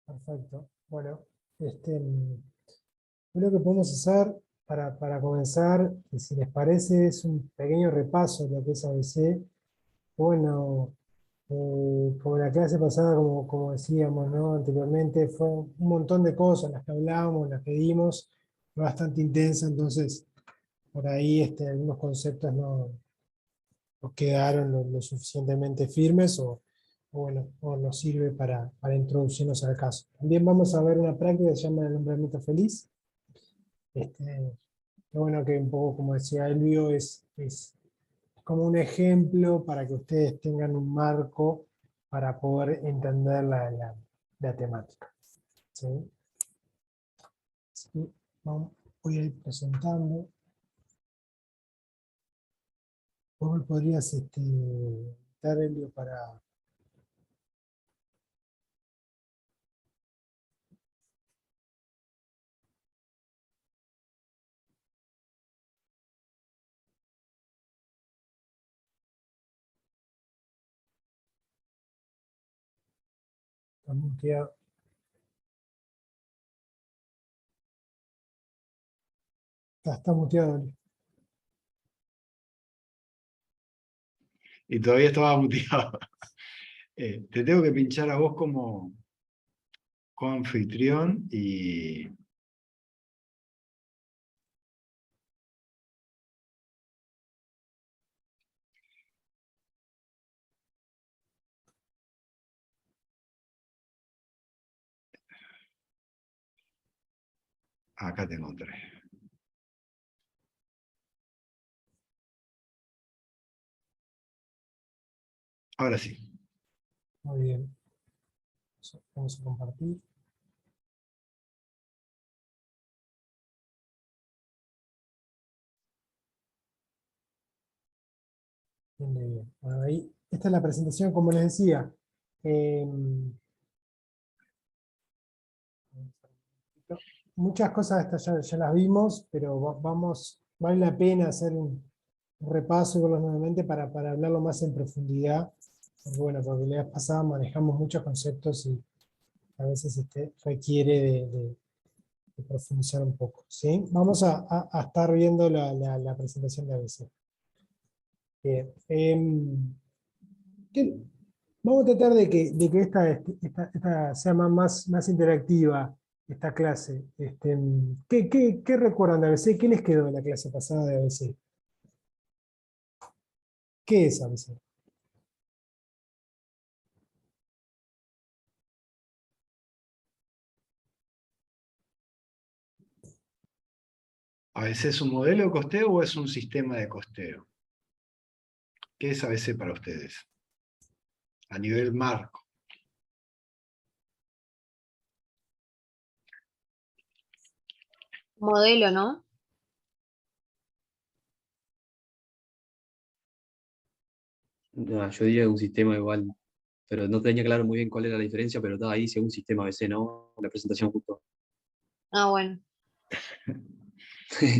Perfecto. Bueno, lo que podemos hacer para comenzar, y si les parece, es un pequeño repaso de lo que es ABC. Bueno, como la clase pasada, como decíamos, ¿no? Anteriormente, fue un montón de cosas las que hablábamos, las que dimos, fue bastante intensa, entonces por ahí algunos conceptos no nos quedaron lo suficientemente firmes bueno, o nos sirve para introducirnos al caso. También vamos a ver una práctica que se llama el nombramiento feliz. Que bueno, que un poco como decía Elvio, es como un ejemplo para que ustedes tengan un marco para poder entender la temática. ¿Sí? Así que voy a ir presentando. ¿Vos me podrías dar, Elvio, para... Está muteado. Está muteado, Elvio. Y todavía estaba muteado. Te tengo que pinchar a vos como anfitrión y... Acá te encontré. Ahora sí. Muy bien. Vamos a compartir. Bien, bien, bien. Bueno, ahí, esta es la presentación, como les decía. Muchas cosas estas ya las vimos, pero vale la pena hacer un repaso con los nuevamente para hablarlo más en profundidad. Porque bueno, porque la vez pasada manejamos muchos conceptos y a veces requiere de profundizar un poco. ¿Sí? Vamos a estar viendo la presentación de ABC. Bien. ¿Qué- Vamos a tratar de que esta sea más interactiva, esta clase. ¿Qué recuerdan de ABC? ¿Qué les quedó de la clase pasada de ABC? ¿Qué es ABC? ¿ABC es un modelo de costeo o es un sistema de costeo? ¿Qué es ABC para ustedes? A nivel marco. Modelo, ¿no? No, yo diría un sistema igual, pero no tenía claro muy bien cuál era la diferencia, pero estaba ahí, según sistema ABC, ¿no? La presentación justo. Ah, bueno.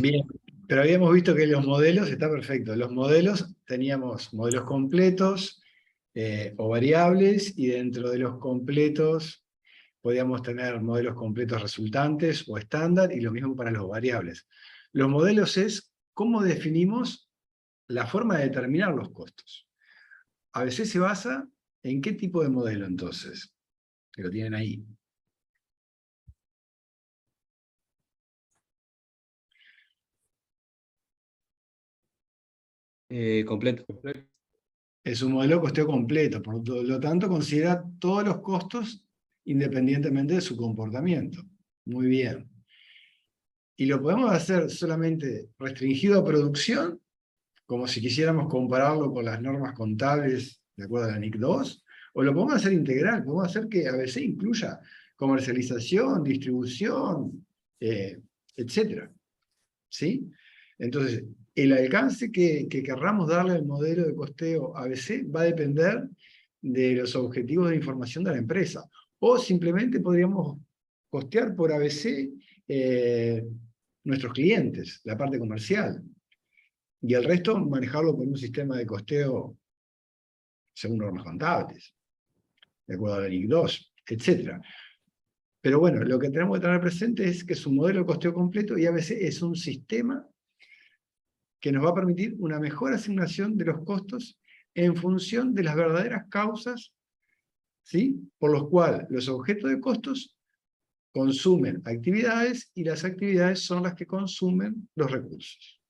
Bien, pero habíamos visto que los modelos, está perfecto, los modelos teníamos modelos completos o variables, y dentro de los completos podíamos tener modelos completos resultantes o estándar, y lo mismo para los variables. Los modelos es cómo definimos la forma de determinar los costos. A veces se basa en qué tipo de modelo entonces, que lo tienen ahí. Completo. Es un modelo de costeo completo, por lo tanto considera todos los costos independientemente de su comportamiento. Muy bien. Y lo podemos hacer solamente restringido a producción, como si quisiéramos compararlo con las normas contables de acuerdo a la NIC 2, o lo podemos hacer integral, podemos hacer que ABC incluya comercialización, distribución, etc. ¿Sí? Entonces, el alcance que querramos darle al modelo de costeo ABC va a depender de los objetivos de información de la empresa. O simplemente podríamos costear por ABC nuestros clientes, la parte comercial. Y el resto manejarlo con un sistema de costeo según normas contables, de acuerdo a la NIC 2, etc. Pero bueno, lo que tenemos que tener presente es que es un modelo de costeo completo y ABC es un sistema que nos va a permitir una mejor asignación de los costos en función de las verdaderas causas, ¿sí?, por los cuales los objetos de costos consumen actividades y las actividades son las que consumen los recursos.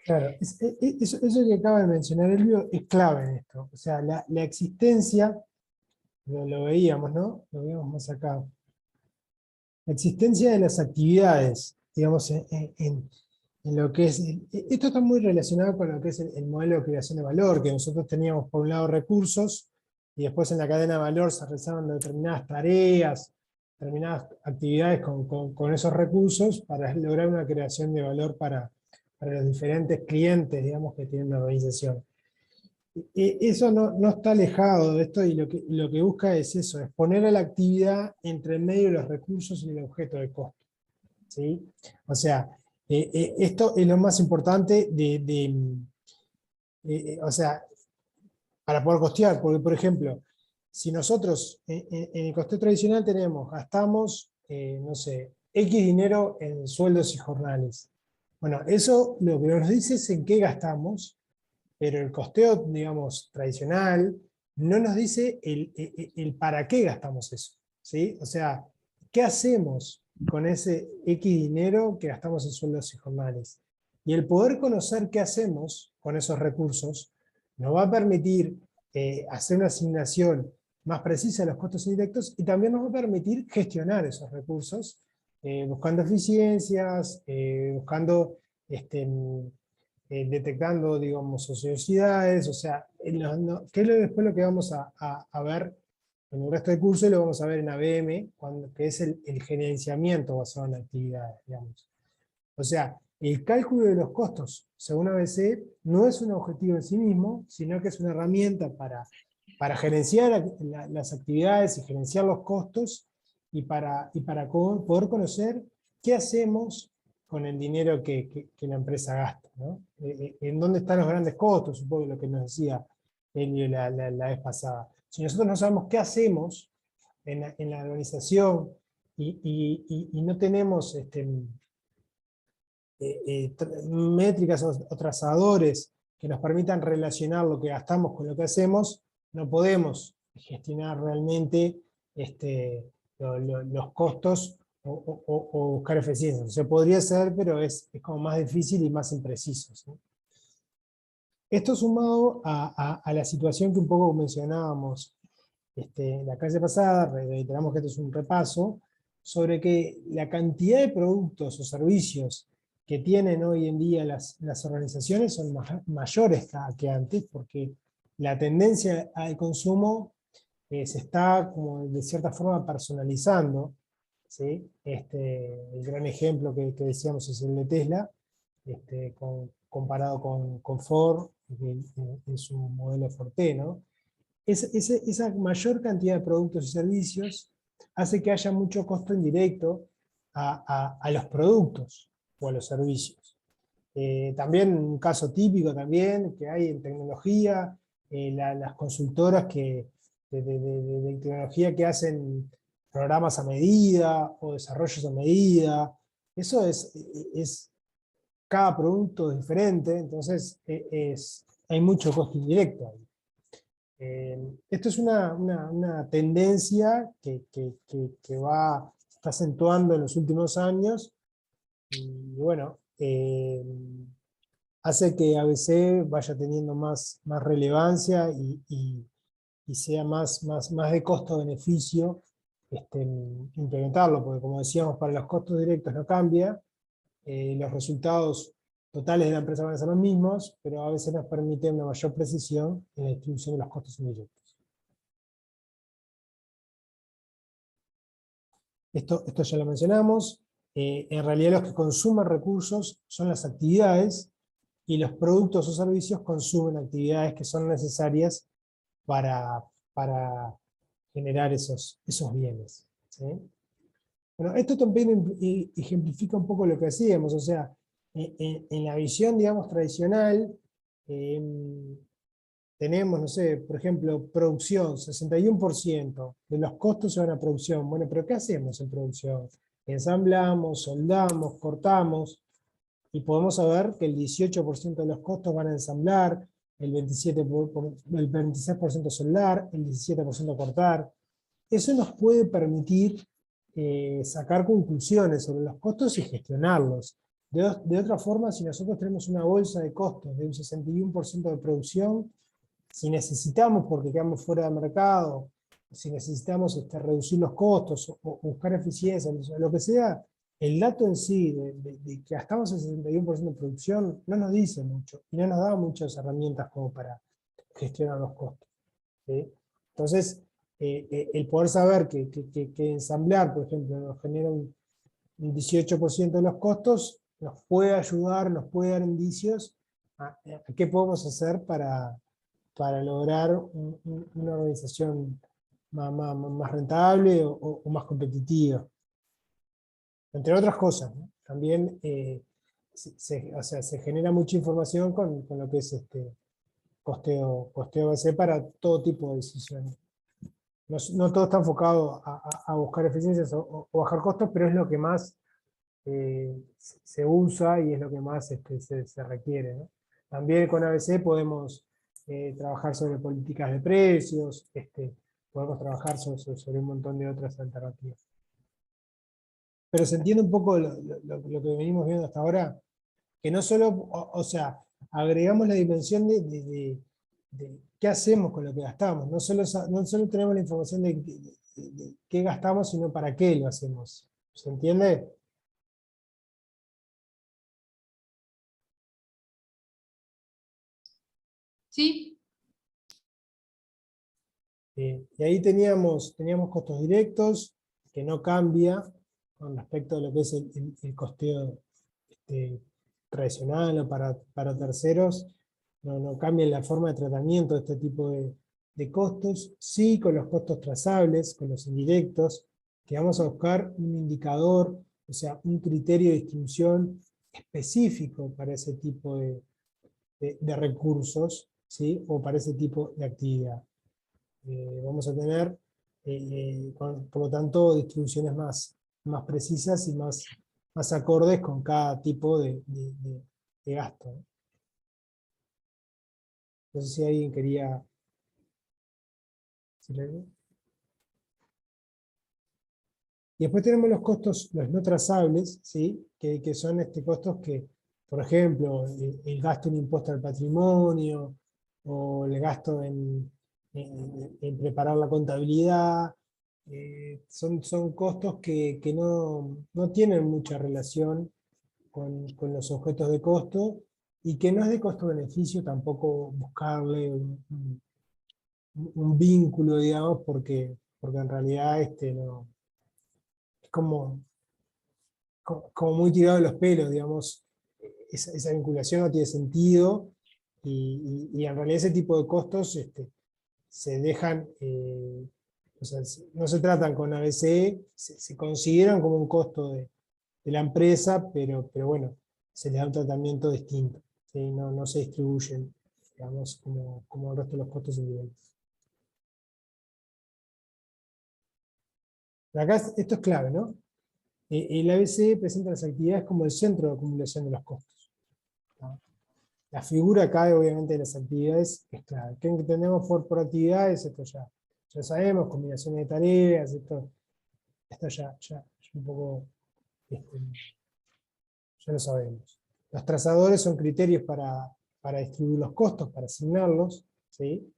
Claro, eso que acaba de mencionar Elvio es clave en esto. O sea, la existencia, lo veíamos, ¿no? Lo veíamos más acá. La existencia de las actividades, digamos, en lo que es... Esto está muy relacionado con lo que es el modelo de creación de valor, que nosotros teníamos por un lado recursos, y después en la cadena de valor se realizaban determinadas tareas, determinadas actividades con esos recursos para lograr una creación de valor para los diferentes clientes, digamos, que tienen la organización. Eso no está alejado de esto, y lo que busca es eso, es poner a la actividad entre el medio de los recursos y el objeto de costo, ¿sí? O sea, esto es lo más importante o sea, para poder costear, porque por ejemplo, si nosotros en el costeo tradicional gastamos, no sé, X dinero en sueldos y jornales. Bueno, eso lo que nos dice es en qué gastamos, pero el costeo, digamos, tradicional no nos dice el para qué gastamos eso, ¿sí? O sea, ¿qué hacemos con ese X dinero que gastamos en sueldos y jornales? Y el poder conocer qué hacemos con esos recursos nos va a permitir hacer una asignación más precisa de los costos indirectos, y también nos va a permitir gestionar esos recursos, buscando eficiencias, buscando detectando, digamos, ociosidades, o sea, que es después lo que vamos a ver en el resto del curso, y lo vamos a ver en ABM, que es el gerenciamiento basado en actividades, digamos. O sea, el cálculo de los costos, según ABC, no es un objetivo en sí mismo, sino que es una herramienta para gerenciar las actividades y gerenciar los costos, y para poder conocer qué hacemos con el dinero que la empresa gasta, ¿no? En dónde están los grandes costos, supongo, lo que nos decía Elio la vez pasada. Si nosotros no sabemos qué hacemos en la organización, y no tenemos métricas o trazadores que nos permitan relacionar lo que gastamos con lo que hacemos, no podemos gestionar realmente los costos o buscar eficiencias. O sea, podría ser, pero es como más difícil y más impreciso, ¿sí? Esto sumado a la situación que un poco mencionábamos la clase pasada, reiteramos que esto es un repaso, sobre que la cantidad de productos o servicios que tienen hoy en día las organizaciones son mayores que antes, porque la tendencia al consumo se está, como de cierta forma, personalizando, ¿sí? El gran ejemplo que decíamos es el de Tesla, comparado con Ford en su modelo Forte, ¿no? Esa mayor cantidad de productos y servicios hace que haya mucho costo indirecto a los productos o a los servicios. También un caso típico también que hay en tecnología, las consultoras de tecnología que hacen programas a medida o desarrollos a medida. Eso es cada producto es diferente, entonces hay mucho costo indirecto ahí. Esto es una tendencia que está acentuando en los últimos años, y bueno, hace que ABC vaya teniendo más relevancia y sea más de costo-beneficio implementarlo, porque como decíamos, para los costos directos no cambia, los resultados totales de la empresa van a ser los mismos, pero a veces nos permite una mayor precisión en la distribución de los costos indirectos. Esto ya lo mencionamos. En realidad los que consumen recursos son las actividades, y los productos o servicios consumen actividades que son necesarias para generar esos bienes, ¿sí? Bueno, esto también ejemplifica un poco lo que hacíamos, o sea, en la visión, digamos, tradicional, tenemos, no sé, por ejemplo, producción, 61% de los costos se van a producción. Bueno, pero ¿qué hacemos en producción? Ensamblamos, soldamos, cortamos, y podemos saber que el 18% de los costos van a ensamblar, el 26% soldar, el 17% cortar. Eso nos puede permitir sacar conclusiones sobre los costos y gestionarlos. De otra forma, si nosotros tenemos una bolsa de costos de un 61% de producción, si necesitamos, porque quedamos fuera de mercado, si necesitamos reducir los costos o buscar eficiencia, lo que sea, el dato en sí de que gastamos el 61% de producción no nos dice mucho y no nos da muchas herramientas como para gestionar los costos, ¿sí? Entonces, el poder saber que ensamblar, por ejemplo, nos genera un 18% de los costos, nos puede ayudar, nos puede dar indicios a qué podemos hacer para lograr una organización más rentable o más competitiva. Entre otras cosas, ¿no? También o sea, se genera mucha información con lo que es costeo BC para todo tipo de decisiones. No todo está enfocado a buscar eficiencias o bajar costos, pero es lo que más se usa y es lo que más se requiere, ¿no? También con ABC podemos trabajar sobre políticas de precios, podemos trabajar sobre un montón de otras alternativas. Pero se entiende un poco lo que venimos viendo hasta ahora, que no solo, o sea, agregamos la dimensión de qué hacemos con lo que gastamos, no solo tenemos la información de qué gastamos, sino para qué lo hacemos. ¿Se entiende? Sí, Y ahí teníamos costos directos, que no cambia con respecto a lo que es el costeo tradicional o para terceros, no cambia la forma de tratamiento de este tipo de costos, sí con los costos trazables, con los indirectos, que vamos a buscar un indicador, o sea, un criterio de distribución específico para ese tipo de recursos, ¿sí? O para ese tipo de actividad. Vamos a tener, por lo tanto, distribuciones más precisas y más acordes con cada tipo de gasto, ¿no? No sé si alguien quería decir algo. Y después tenemos los costos, los no trazables, ¿sí? Que son costos que, por ejemplo, el gasto en impuesto al patrimonio, o el gasto en preparar la contabilidad, son costos que no tienen mucha relación con los objetos de costo, y que no es de costo-beneficio tampoco buscarle un vínculo, digamos, porque en realidad no, es como muy tirado de los pelos, digamos, esa vinculación no tiene sentido, y en realidad ese tipo de costos se dejan, o sea, no se tratan con ABC, se consideran como un costo de la empresa, pero bueno, se les da un tratamiento distinto, ¿sí? No se distribuyen, digamos, como el resto de los costos individuales. Acá esto es clave, ¿no? El ABC presenta las actividades como el centro de acumulación de los costos, ¿no? La figura acá, obviamente, de las actividades es clave. ¿Qué entendemos por actividades? Esto ya sabemos, combinaciones de tareas, esto ya un poco, ya lo sabemos. Los trazadores son criterios para distribuir los costos, para asignarlos, ¿sí?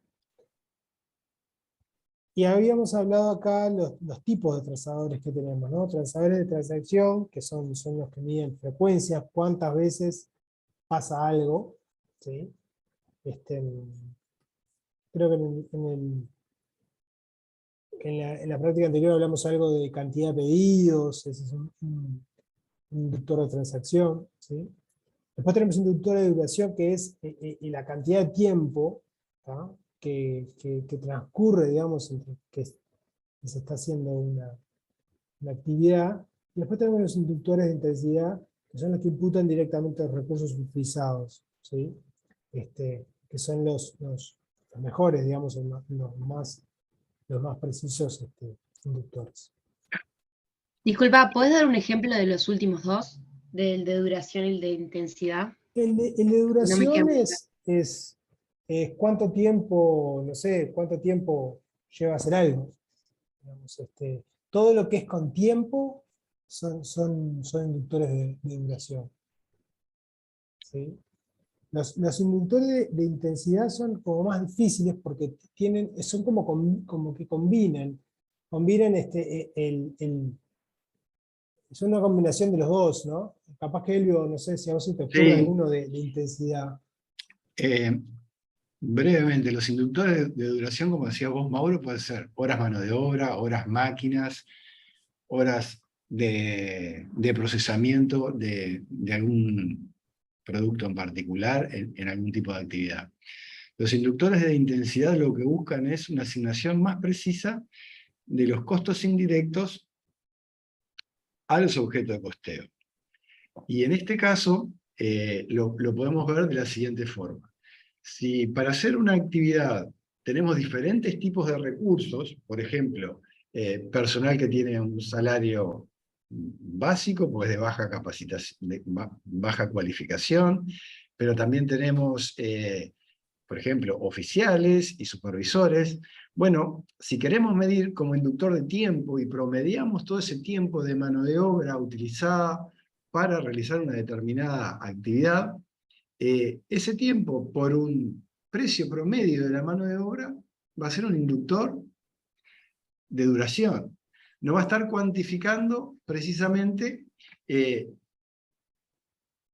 Y habíamos hablado acá los tipos de trazadores que tenemos, ¿no? Trazadores de transacción, que son los que miden frecuencias, cuántas veces pasa algo, ¿sí? Creo que en la práctica anterior hablamos algo de cantidad de pedidos, ese es un inductor de transacción, ¿sí? Después tenemos un inductor de duración, que es la cantidad de tiempo, ¿tá? que transcurre, digamos, entre que se está haciendo una actividad. Y después tenemos los inductores de intensidad, que son los que imputan directamente los recursos utilizados, ¿sí? Que son los los mejores, digamos, los más precisos inductores. Disculpa, ¿puedes dar un ejemplo de los últimos dos? Del de duración y el de intensidad. El de No me queda duración muy es cuánto tiempo, no sé, cuánto tiempo lleva a hacer algo. Digamos, todo lo que es con tiempo son inductores de duración. ¿Sí? Los inductores de intensidad son como más difíciles porque son como que combinan es una combinación de los dos, ¿no? Capaz que Elvio, no sé si a vos se te ocurre Sí. alguno de intensidad. Brevemente, los inductores de duración, como decías vos, Mauro, pueden ser horas mano de obra, horas máquinas, horas de procesamiento de algún producto en particular en algún tipo de actividad. Los inductores de intensidad lo que buscan es una asignación más precisa de los costos indirectos a los objetos de costeo. Y en este caso lo podemos ver de la siguiente forma. Si para hacer una actividad tenemos diferentes tipos de recursos, por ejemplo, personal que tiene un salario básico, pues de baja capacitación, de baja cualificación, pero también tenemos, por ejemplo, oficiales y supervisores. Bueno, si queremos medir como inductor de tiempo y promediamos todo ese tiempo de mano de obra utilizada para realizar una determinada actividad, ese tiempo por un precio promedio de la mano de obra va a ser un inductor de duración. No va a estar cuantificando precisamente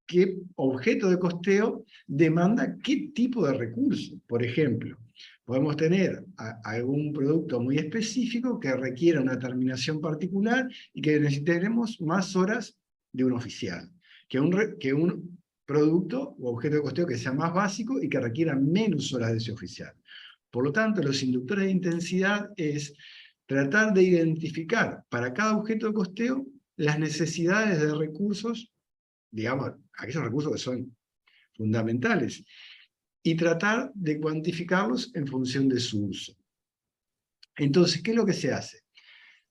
qué objeto de costeo demanda qué tipo de recurso. Por ejemplo, podemos tener algún producto muy específico que requiera una terminación particular y que necesitaremos más horas de un oficial que un producto o objeto de costeo que sea más básico y que requiera menos horas de ese oficial. Por lo tanto, los inductores de intensidad es tratar de identificar para cada objeto de costeo las necesidades de recursos, digamos, aquellos recursos que son fundamentales, y tratar de cuantificarlos en función de su uso. Entonces, ¿qué es lo que se hace?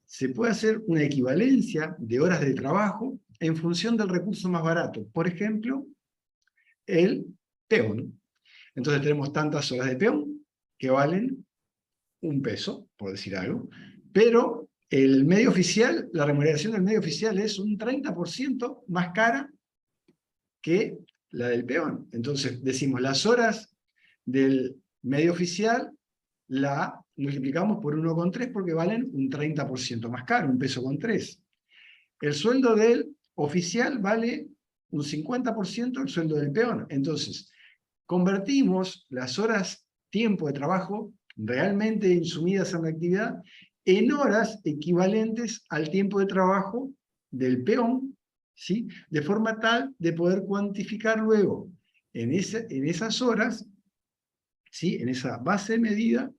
Se puede hacer una equivalencia de horas de trabajo en función del recurso más barato. Por ejemplo, el peón. Entonces tenemos tantas horas de peón que valen $1, por decir algo, pero el medio oficial, la remuneración del medio oficial es un 30% más cara que la del peón. Entonces decimos, las horas del medio oficial la multiplicamos por 1,3 porque valen un 30% más caro, $1,3. El sueldo del oficial vale un 50% el sueldo del peón. Entonces, convertimos las horas tiempo de trabajo realmente insumidas en la actividad en horas equivalentes al tiempo de trabajo del peón, ¿sí? De forma tal de poder cuantificar luego en esas horas, ¿sí? En esa base de medida,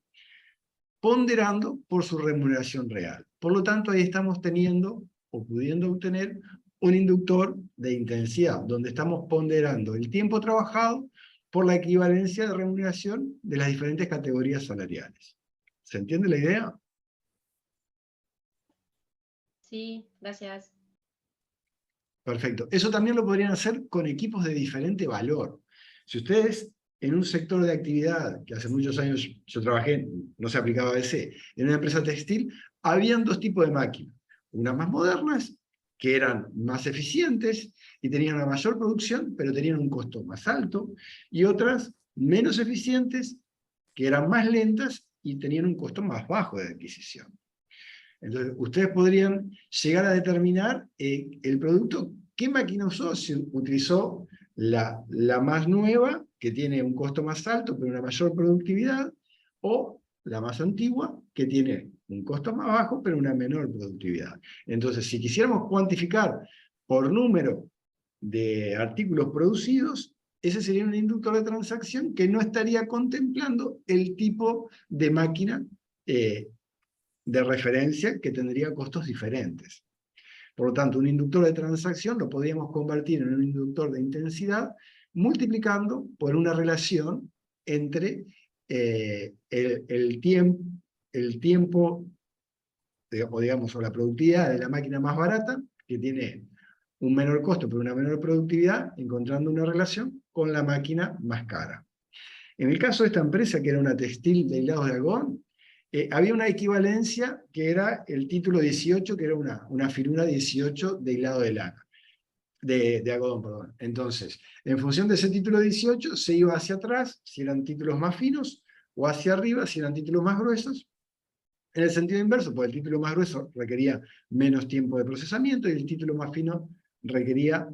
ponderando por su remuneración real. Por lo tanto, ahí estamos teniendo o pudiendo obtener un inductor de intensidad, donde estamos ponderando el tiempo trabajado por la equivalencia de remuneración de las diferentes categorías salariales. ¿Se entiende la idea? Sí, gracias. Perfecto. Eso también lo podrían hacer con equipos de diferente valor. Si ustedes en un sector de actividad, que hace muchos años yo trabajé, no se aplicaba ABC, en una empresa textil, habían dos tipos de máquinas. Unas más modernas, que eran más eficientes y tenían una mayor producción, pero tenían un costo más alto, y otras menos eficientes, que eran más lentas y tenían un costo más bajo de adquisición. Entonces, ustedes podrían llegar a determinar el producto, qué máquina usó, si utilizó la más nueva, que tiene un costo más alto, pero una mayor productividad, o la más antigua, que tiene un costo más bajo, pero una menor productividad. Entonces, si quisiéramos cuantificar por número de artículos producidos, ese sería un inductor de transacción que no estaría contemplando el tipo de máquina de referencia que tendría costos diferentes. Por lo tanto, un inductor de transacción lo podríamos convertir en un inductor de intensidad multiplicando por una relación entre el tiempo, o digamos, o la productividad de la máquina más barata, que tiene un menor costo pero una menor productividad, encontrando una relación con la máquina más cara. En el caso de esta empresa, que era una textil de hilados de algodón, había una equivalencia que era el título 18, que era una finura 18 de hilado de lana, de algodón, perdón. Entonces, en función de ese título 18, se iba hacia atrás, si eran títulos más finos, o hacia arriba, si eran títulos más gruesos. En el sentido inverso, porque el título más grueso requería menos tiempo de procesamiento y el título más fino requería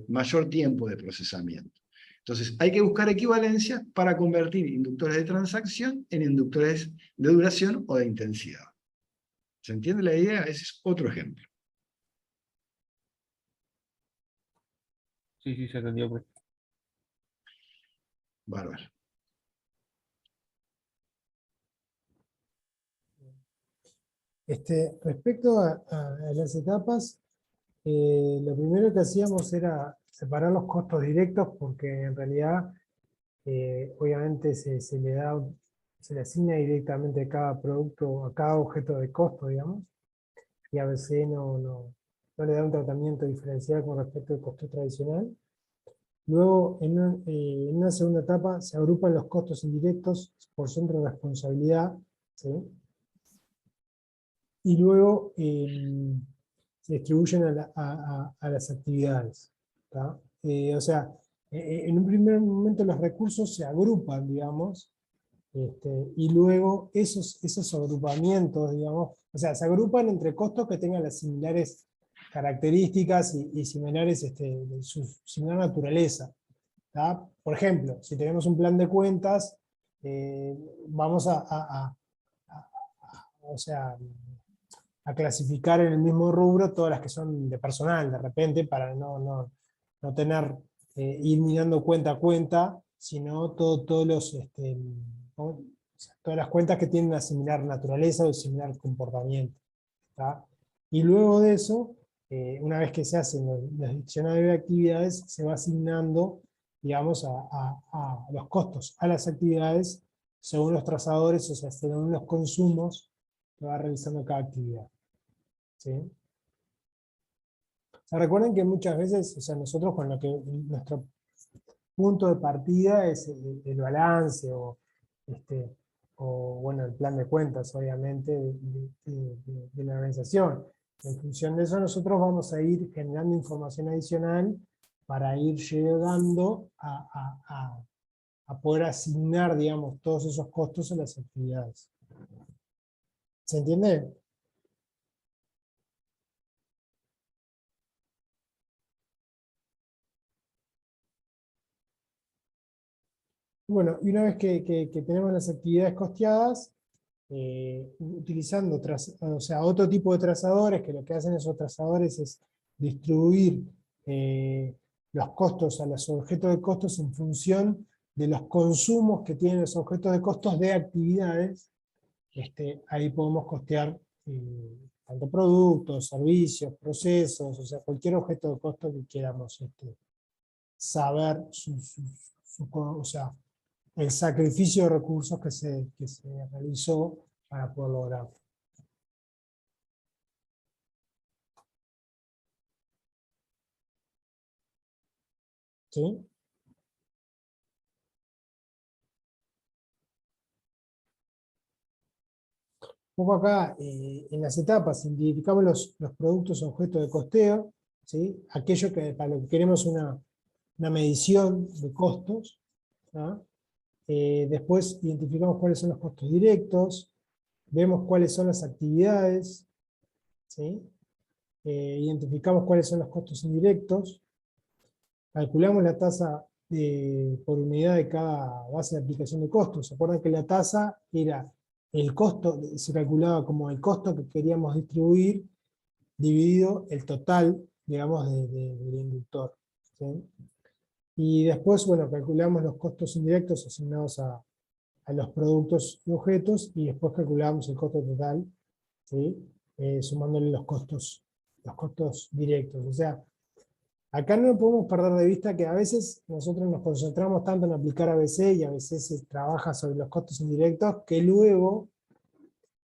mayor tiempo de procesamiento. Entonces, hay que buscar equivalencias para convertir inductores de transacción en inductores de duración o de intensidad. ¿Se entiende la idea? Ese es otro ejemplo. Sí, se entendió, pues. Bárbaro. Respecto a las etapas, lo primero que hacíamos era separar los costos directos, porque en realidad obviamente se le asigna directamente a cada producto, a cada objeto de costo, digamos, y a veces no le da un tratamiento diferencial con respecto al costo tradicional. Luego, en una segunda etapa, se agrupan los costos indirectos por centro de responsabilidad, ¿sí? Y luego se distribuyen a las actividades, ¿tá? O sea, en un primer momento los recursos se agrupan, digamos, y luego esos agrupamientos, digamos, o sea, se agrupan entre costos que tengan las similares características y similares, de su similar naturaleza, ¿tá? Por ejemplo, si tenemos un plan de cuentas, vamos o sea, a clasificar en el mismo rubro todas las que son de personal, de repente, para no tener, ir mirando cuenta a cuenta, sino todos los, ¿no? O sea, todas las cuentas que tienen una similar naturaleza o similar comportamiento, ¿tá? Y luego de eso, una vez que se hacen los diccionarios de actividades, se va asignando, digamos, a los costos a las actividades según los trazadores, o sea, según los consumos que va realizando cada actividad. ¿Sí? O sea, recuerden que muchas veces, o sea, nosotros con lo que nuestro punto de partida es el balance o bueno, el plan de cuentas, obviamente, de la organización. En función de eso, nosotros vamos a ir generando información adicional para ir llegando a poder asignar, digamos, todos esos costos a las actividades. ¿Se entiende? Bueno, y una vez que tenemos las actividades costeadas, utilizando o sea, otro tipo de trazadores, que lo que hacen esos trazadores es distribuir los costos a los objetos de costos en función de los consumos que tienen los objetos de costos de actividades. Ahí podemos costear tanto productos, servicios, procesos, o sea, cualquier objeto de costo que queramos saber o sea, el sacrificio de recursos que se realizó para poder lograrlo. ¿Sí? Un poco acá, en las etapas, identificamos los productos objeto de costeo, ¿sí? Aquello que para lo que queremos una medición de costos, ¿no? Después identificamos cuáles son los costos directos, vemos cuáles son las actividades, ¿sí? Identificamos cuáles son los costos indirectos, calculamos la tasa por unidad de cada base de aplicación de costos. ¿Se acuerdan que la tasa era el costo, se calculaba como el costo que queríamos distribuir, dividido el total, digamos, del inductor, ¿sí? Y después, bueno, calculamos los costos indirectos asignados a los productos y objetos, y después calculamos el costo total, ¿sí? Sumándole los costos directos. O sea, Acá no podemos perder de vista que a veces nosotros nos concentramos tanto en aplicar ABC y a veces se trabaja sobre los costos indirectos que luego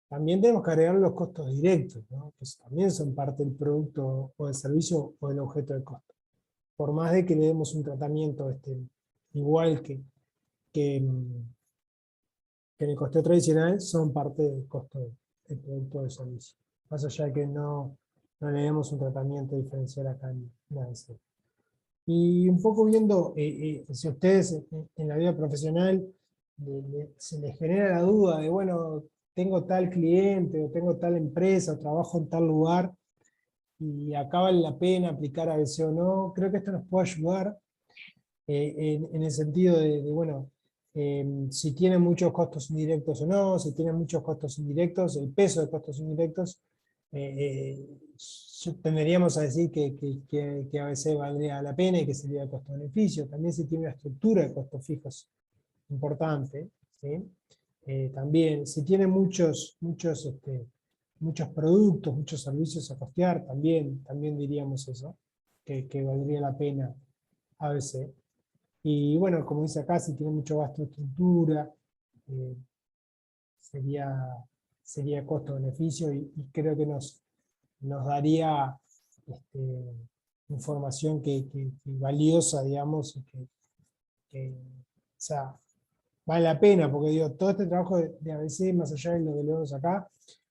también tenemos que agregar los costos directos, ¿no? Que también son parte del producto o del servicio o del objeto de costo. Por más de que le demos un tratamiento igual que en el costeo tradicional, son parte del costo del producto o del servicio. Más allá de que no le demos un tratamiento diferencial acá en ABC. Y un poco viendo, si a ustedes en la vida profesional se les genera la duda de, bueno, tengo tal cliente, o tengo tal empresa, o trabajo en tal lugar, y acá vale la pena aplicar ABC o no, creo que esto nos puede ayudar en el sentido de, bueno, si tienen muchos costos indirectos o no, si tienen muchos costos indirectos, el peso de costos indirectos, tenderíamos a decir que a veces valdría la pena y que sería costo-beneficio. También si tiene una estructura de costos fijos importante, ¿sí? También si tiene muchos productos, muchos servicios a costear, también diríamos eso, que valdría la pena a veces. Y bueno, como dice acá, si tiene mucho gasto de estructura, eh, sería costo-beneficio y creo que nos daría información que valiosa, digamos, o sea, vale la pena, porque digo, todo este trabajo de ABC, más allá de lo que vemos acá,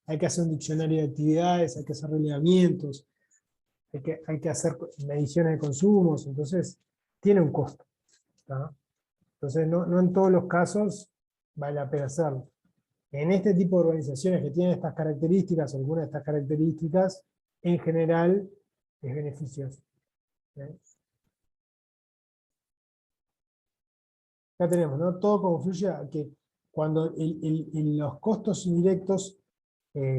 hay que hacer un diccionario de actividades, hay que hacer relevamientos, hay que hacer mediciones de consumos, entonces tiene un costo, ¿tá? Entonces no en todos los casos vale la pena hacerlo. En este tipo de organizaciones que tienen estas características, algunas de estas características, en general es beneficioso. ¿Sí? Acá tenemos, ¿no? Todo confluye a que cuando los costos indirectos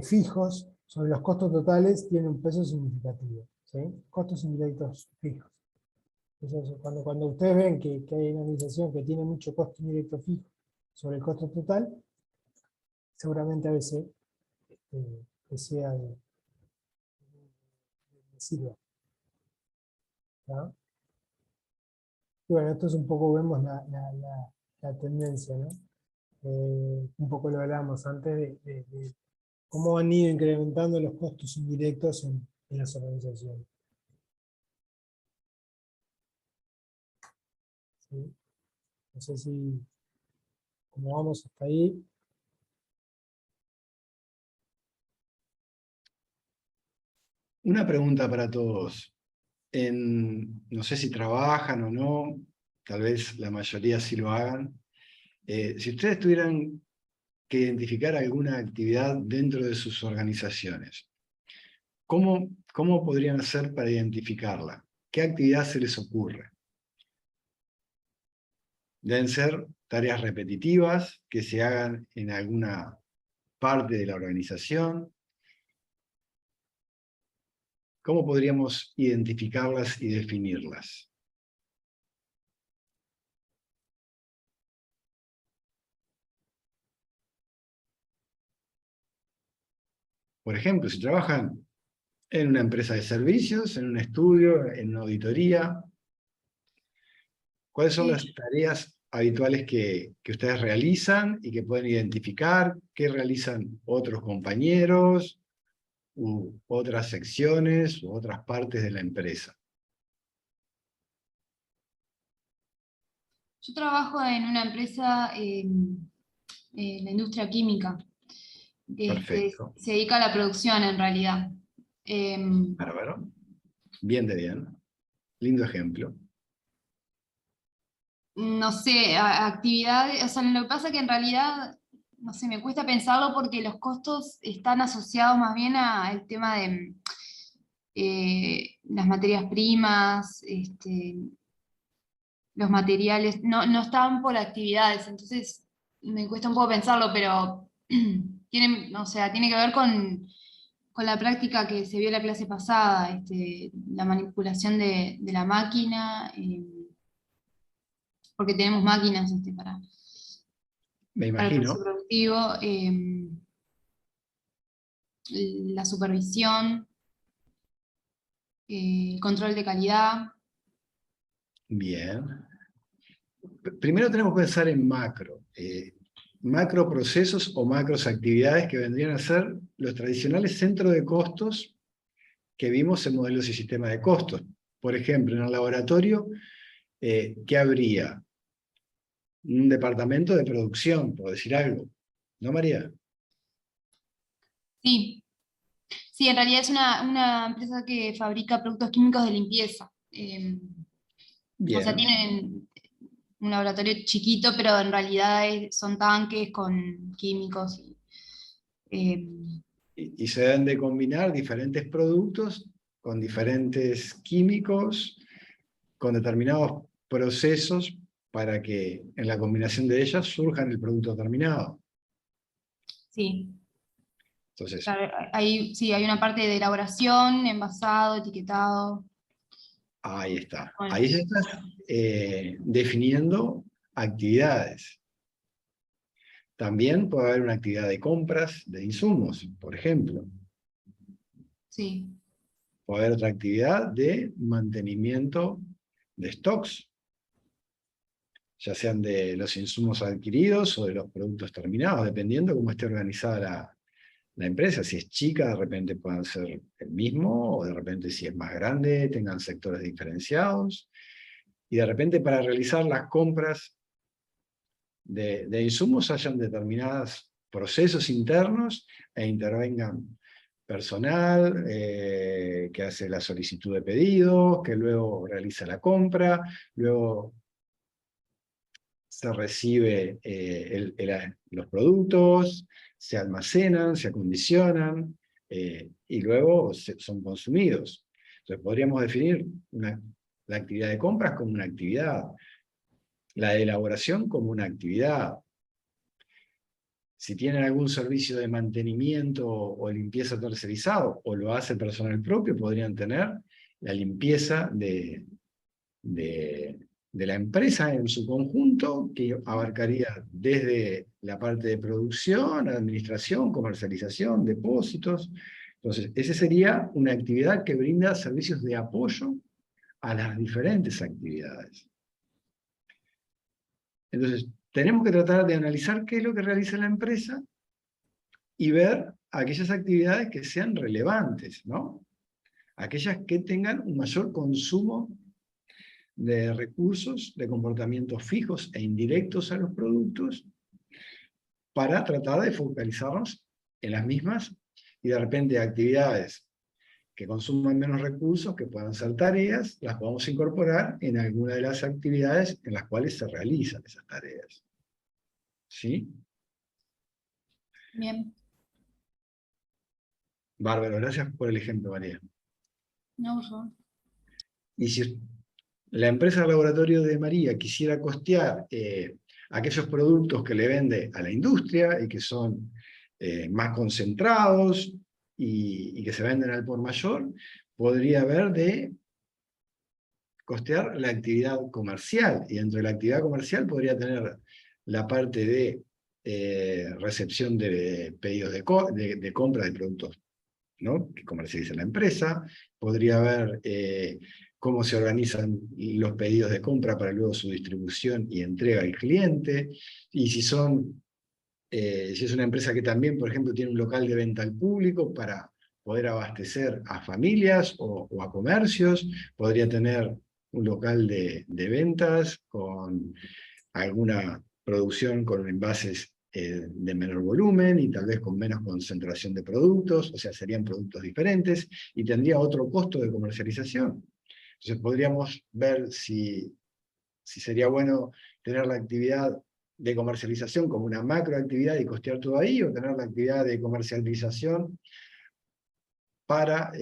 fijos sobre los costos totales tienen un peso significativo. ¿Sí? Costos indirectos fijos. Entonces, cuando ustedes ven que hay una organización que tiene mucho costo indirecto fijo sobre el costo total, seguramente a veces que sea de sirva. ¿No? Y bueno, esto es un poco, vemos la tendencia, ¿no? Un poco lo hablamos antes de cómo han ido incrementando los costos indirectos en las organizaciones. ¿Sí? No sé si, como vamos hasta ahí. Una pregunta para todos. No sé si trabajan o no, tal vez la mayoría sí lo hagan. Si ustedes tuvieran que identificar alguna actividad dentro de sus organizaciones, ¿cómo podrían hacer para identificarla? ¿Qué actividad se les ocurre? Deben ser tareas repetitivas que se hagan en alguna parte de la organización. ¿Cómo podríamos identificarlas y definirlas? Por ejemplo, si trabajan en una empresa de servicios, en un estudio, en una auditoría, ¿cuáles son las tareas habituales que ustedes realizan y que pueden identificar? ¿Qué realizan otros compañeros u otras secciones u otras partes de la empresa? Yo trabajo en una empresa en la industria química. Perfecto. Se dedica a la producción en realidad. Bárbaro. Bien de bien. Lindo ejemplo. No sé, actividades, o sea, lo que pasa es que en realidad, no sé, me cuesta pensarlo porque los costos están asociados más bien al tema de las materias primas, los materiales, no están por actividades, entonces me cuesta un poco pensarlo, pero o sea, tiene que ver con la práctica que se vio en la clase pasada, la manipulación de la máquina, porque tenemos máquinas Me para el proceso imagino. productivo, la supervisión, control de calidad, Bien. Primero tenemos que pensar en macro procesos o macros actividades que vendrían a ser los tradicionales centros de costos que vimos en modelos y sistemas de costos. Por ejemplo, en el laboratorio, ¿qué habría? Un departamento de producción, por decir algo. ¿No, María? Sí, sí, en realidad es una empresa que fabrica productos químicos de limpieza. O sea, Bien. tienen un laboratorio chiquito, pero en realidad son tanques con químicos. Eh, Y se deben de combinar diferentes productos con diferentes químicos, con determinados procesos para que en la combinación de ellas surjan el producto terminado. sí, Entonces, claro, sí, hay una parte de elaboración, envasado, etiquetado. ahí está. Bueno, Ahí ya estás definiendo actividades. También puede haber una actividad de compras de insumos, por ejemplo. sí, Puede haber otra actividad de mantenimiento de stocks, ya sean de los insumos adquiridos o de los productos terminados, dependiendo cómo esté organizada la empresa. Si es chica, de repente puedan ser el mismo, o de repente si es más grande, tengan sectores diferenciados. Y de repente para realizar las compras de insumos hayan determinados procesos internos e intervengan personal que hace la solicitud de pedidos, que luego realiza la compra, luego se recibe los productos, se almacenan, se acondicionan y luego son consumidos. Entonces podríamos definir la actividad de compras como una actividad, la de elaboración como una actividad. Si tienen algún servicio de mantenimiento o limpieza tercerizado, o lo hace personal propio, podrían tener la limpieza de la empresa en su conjunto, que abarcaría desde la parte de producción, administración, comercialización, depósitos. Entonces, esa sería una actividad que brinda servicios de apoyo a las diferentes actividades. Entonces, tenemos que tratar de analizar qué es lo que realiza la empresa y ver aquellas actividades que sean relevantes, ¿no? Aquellas que tengan un mayor consumo de recursos, de comportamientos fijos e indirectos a los productos, para tratar de focalizarnos en las mismas y de repente actividades que consuman menos recursos, que puedan ser tareas, las podemos incorporar en alguna de las actividades en las cuales se realizan esas tareas. ¿Sí? bien. Bárbaro, gracias por el ejemplo, María. No, por favor. Y si la empresa laboratorio de María quisiera costear aquellos productos que le vende a la industria y que son más concentrados y que se venden al por mayor, podría haber de costear la actividad comercial, y dentro de la actividad comercial podría tener la parte de recepción de pedidos de compra de productos, ¿no?, que comercializa la empresa. Podría haber cómo se organizan los pedidos de compra para luego su distribución y entrega al cliente, y si es una empresa que también, por ejemplo, tiene un local de venta al público para poder abastecer a familias o a comercios, podría tener un local de ventas con alguna producción con envases de menor volumen y tal vez con menos concentración de productos, o sea, serían productos diferentes y tendría otro costo de comercialización. Entonces podríamos ver si sería bueno tener la actividad de comercialización como una macroactividad y costear todo ahí, o tener la actividad de comercialización para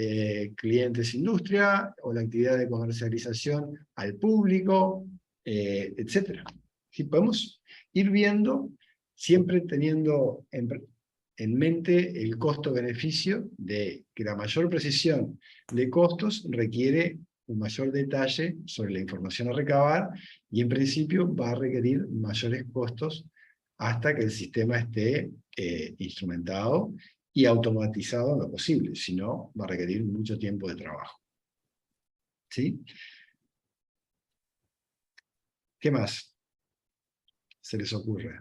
clientes industria, o la actividad de comercialización al público, etc. ¿Sí? Podemos ir viendo, siempre teniendo en mente el costo-beneficio de que la mayor precisión de costos requiere un mayor detalle sobre la información a recabar, y en principio va a requerir mayores costos hasta que el sistema esté instrumentado y automatizado en lo posible, si no, va a requerir mucho tiempo de trabajo. ¿Sí? ¿Qué más se les ocurre?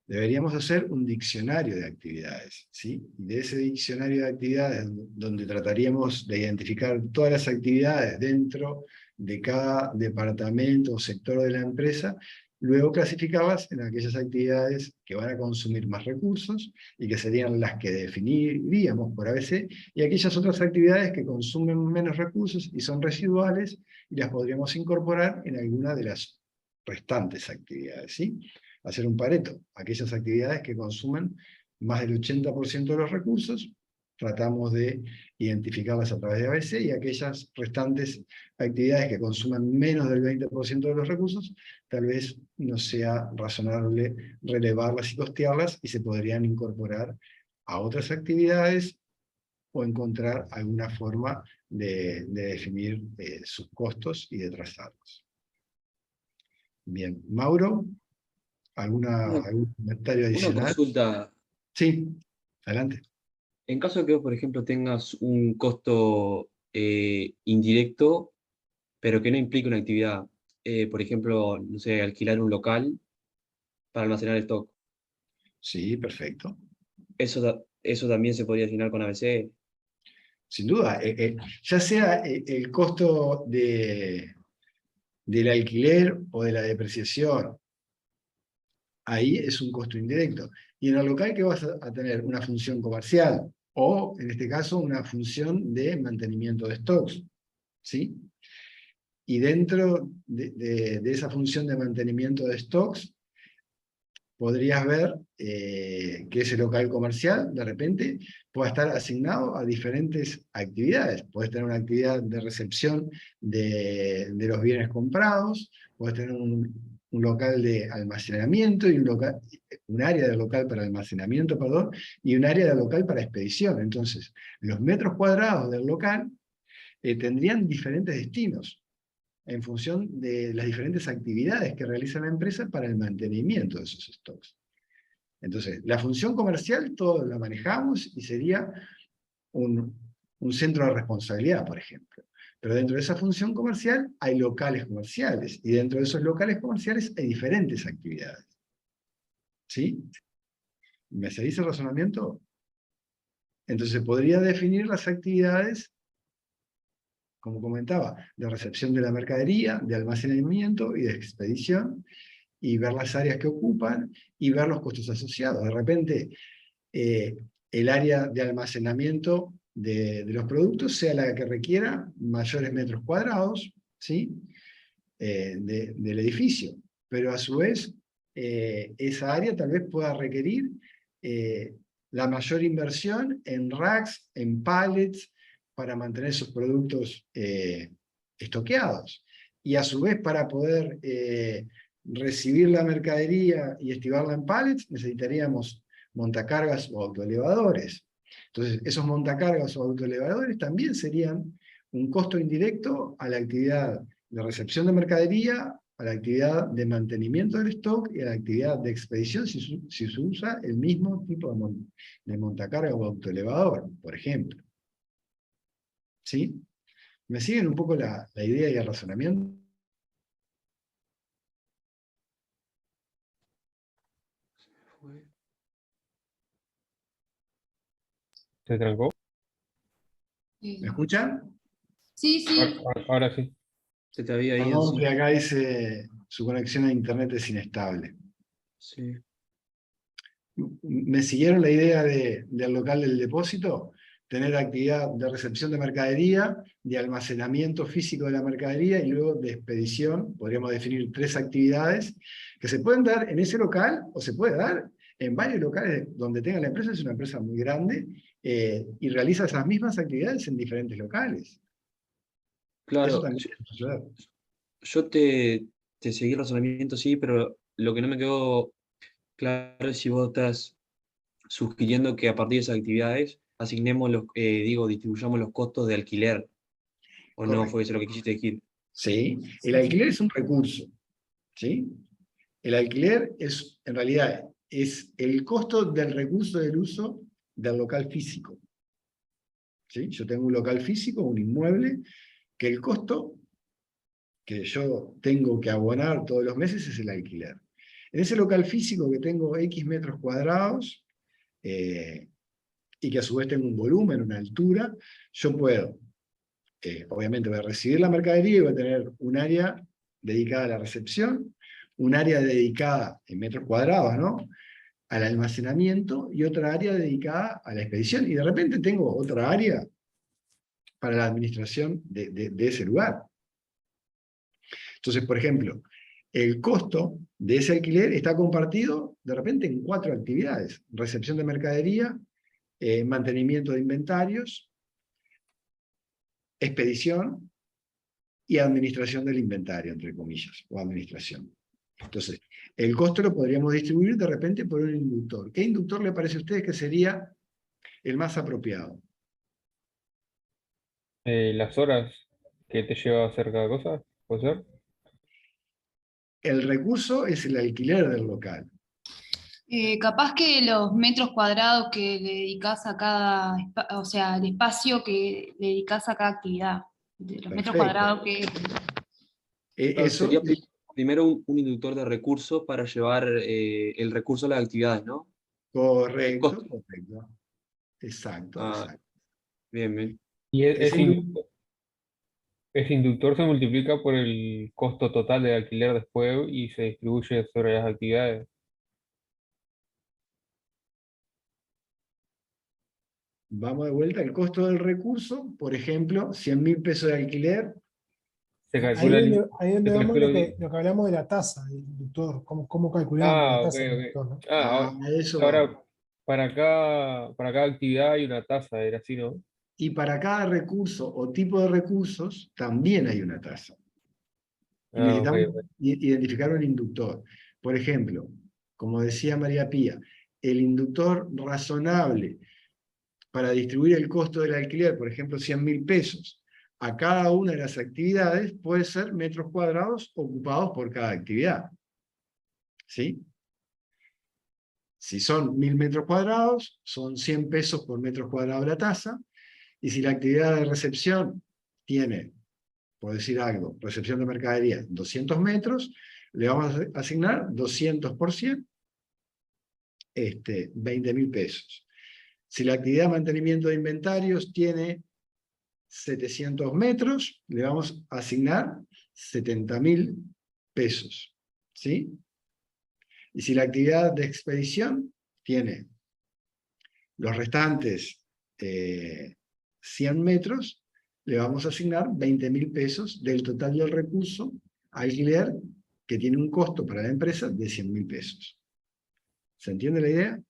Deberíamos hacer un diccionario de actividades, ¿sí? Y de ese diccionario de actividades, donde trataríamos de identificar todas las actividades dentro de cada departamento o sector de la empresa, luego clasificarlas en aquellas actividades que van a consumir más recursos y que serían las que definiríamos por ABC, y aquellas otras actividades que consumen menos recursos y son residuales, y las podríamos incorporar en alguna de las restantes actividades, ¿sí? Hacer un Pareto, aquellas actividades que consumen más del 80% de los recursos, tratamos de identificarlas a través de ABC, y aquellas restantes actividades que consuman menos del 20% de los recursos, tal vez no sea razonable relevarlas y costearlas, y se podrían incorporar a otras actividades o encontrar alguna forma de definir sus costos y de trazarlos. Bien, Mauro, ¿algún comentario Una adicional? consulta. Sí, adelante. En caso de que vos, por ejemplo, tengas un costo indirecto, pero que no implique una actividad, por ejemplo, no sé, alquilar un local para almacenar stock, Sí, perfecto. eso también se podría asignar con ABC. Sin duda, ya sea el costo del alquiler o de la depreciación, ahí es un costo indirecto. Y en el local que vas a tener una función comercial, o en este caso una función de mantenimiento de stocks, ¿sí? Y dentro de esa función de mantenimiento de stocks, podrías ver que ese local comercial, de repente, pueda estar asignado a diferentes actividades. Puedes tener una actividad de recepción de los bienes comprados, puedes tener un local de almacenamiento, y un área de local para almacenamiento, perdón, y un área de local para expedición. Entonces, los metros cuadrados del local tendrían diferentes destinos, en función de las diferentes actividades que realiza la empresa para el mantenimiento de esos stocks. Entonces, la función comercial todos la manejamos y sería un centro de responsabilidad, por ejemplo. Pero dentro de esa función comercial hay locales comerciales, y dentro de esos locales comerciales hay diferentes actividades. ¿Sí? ¿Me seguís el razonamiento? Entonces, podría definir las actividades, como comentaba, de recepción de la mercadería, de almacenamiento y de expedición, y ver las áreas que ocupan, y ver los costos asociados. De repente, el área de almacenamiento de los productos sea la que requiera mayores metros cuadrados, ¿sí? Del edificio. Pero a su vez, esa área tal vez pueda requerir la mayor inversión en racks, en pallets, para mantener esos productos estoqueados. Y a su vez, para poder recibir la mercadería y estibarla en pallets, necesitaríamos montacargas o autoelevadores. Entonces, esos montacargas o autoelevadores también serían un costo indirecto a la actividad de recepción de mercadería, a la actividad de mantenimiento del stock y a la actividad de expedición, si se usa el mismo tipo de montacarga o autoelevador, por ejemplo. ¿Sí? ¿Me siguen un poco la idea y el razonamiento? ¿Se trancó? ¿Me escuchan? Sí, sí. Ahora sí. Se te había ido, Perdón, sí. que acá dice su conexión a internet es inestable. Sí. ¿Me siguieron la idea del local del depósito? Tener actividad de recepción de mercadería, de almacenamiento físico de la mercadería, y luego de expedición. Podríamos definir 3 actividades que se pueden dar en ese local, o se puede dar en varios locales donde tenga la empresa. Es una empresa muy grande, y realiza esas mismas actividades en diferentes locales. Eso Claro, también puede suceder. yo te seguí el razonamiento, sí, pero lo que no me quedó claro es si vos estás sugiriendo que a partir de esas actividades asignemos distribuyamos los costos de alquiler, o no Correcto. fue eso lo que quisiste decir. ¿Sí? El alquiler es un recurso. ¿Sí? El alquiler es, en realidad, es el costo del recurso del uso del local físico. ¿sí? Yo tengo un local físico, un inmueble, que el costo que yo tengo que abonar todos los meses es el alquiler. En ese local físico que tengo X metros cuadrados, y que a su vez tengo un volumen, una altura, yo puedo, obviamente voy a recibir la mercadería y voy a tener un área dedicada a la recepción, un área dedicada en metros cuadrados, ¿no?, al almacenamiento, y otra área dedicada a la expedición, y de repente tengo otra área para la administración de ese lugar. Entonces, por ejemplo, el costo de ese alquiler está compartido de repente en 4 actividades: recepción de mercadería, mantenimiento de inventarios, expedición y administración del inventario, entre comillas, o administración. Entonces, el costo lo podríamos distribuir de repente por un inductor. ¿Qué inductor le parece a ustedes que sería el más apropiado? Las horas que te lleva a hacer cada cosa, ¿puede ser? El recurso es el alquiler del local. Capaz que los metros cuadrados que le dedicás a cada, o sea, el espacio que le dedicás a cada actividad. De los metros Perfecto. cuadrados que... Claro, Eso, sería primero un inductor de recursos para llevar el recurso a las actividades, ¿no? correcto, costo. correcto. Exacto, Ah, exacto. bien, bien. Y Ese ese inductor se multiplica por el costo total del alquiler después y se distribuye sobre las actividades. Vamos de vuelta, el costo del recurso, por ejemplo, 100.000 pesos de alquiler. Se Ahí calcula ahí donde se vamos calcula lo que hablamos de la tasa del inductor, cómo calculamos la ok, tasa del ok. inductor, ¿no? Ah, A eso ahora vamos. para cada actividad hay una tasa, era así, ¿no? Y para cada recurso o tipo de recursos también hay una tasa. Y Ah, ok, necesitamos ok. identificar un inductor. Por ejemplo, como decía María Pía, el inductor razonable para distribuir el costo del alquiler, por ejemplo, 100.000 pesos, a cada una de las actividades puede ser metros cuadrados ocupados por cada actividad. ¿Sí? Si son 1.000 metros cuadrados, son 100 pesos por metro cuadrado la tasa, y si la actividad de recepción tiene, por decir algo, recepción de mercadería, 200 metros, le vamos a asignar 200 por 100, 20.000 pesos. Si la actividad de mantenimiento de inventarios tiene 700 metros, le vamos a asignar 70.000 pesos. ¿Sí? Y si la actividad de expedición tiene los restantes 100 metros, le vamos a asignar 20.000 pesos del total del recurso alquiler, que tiene un costo para la empresa de 100.000 pesos. ¿Se entiende la idea?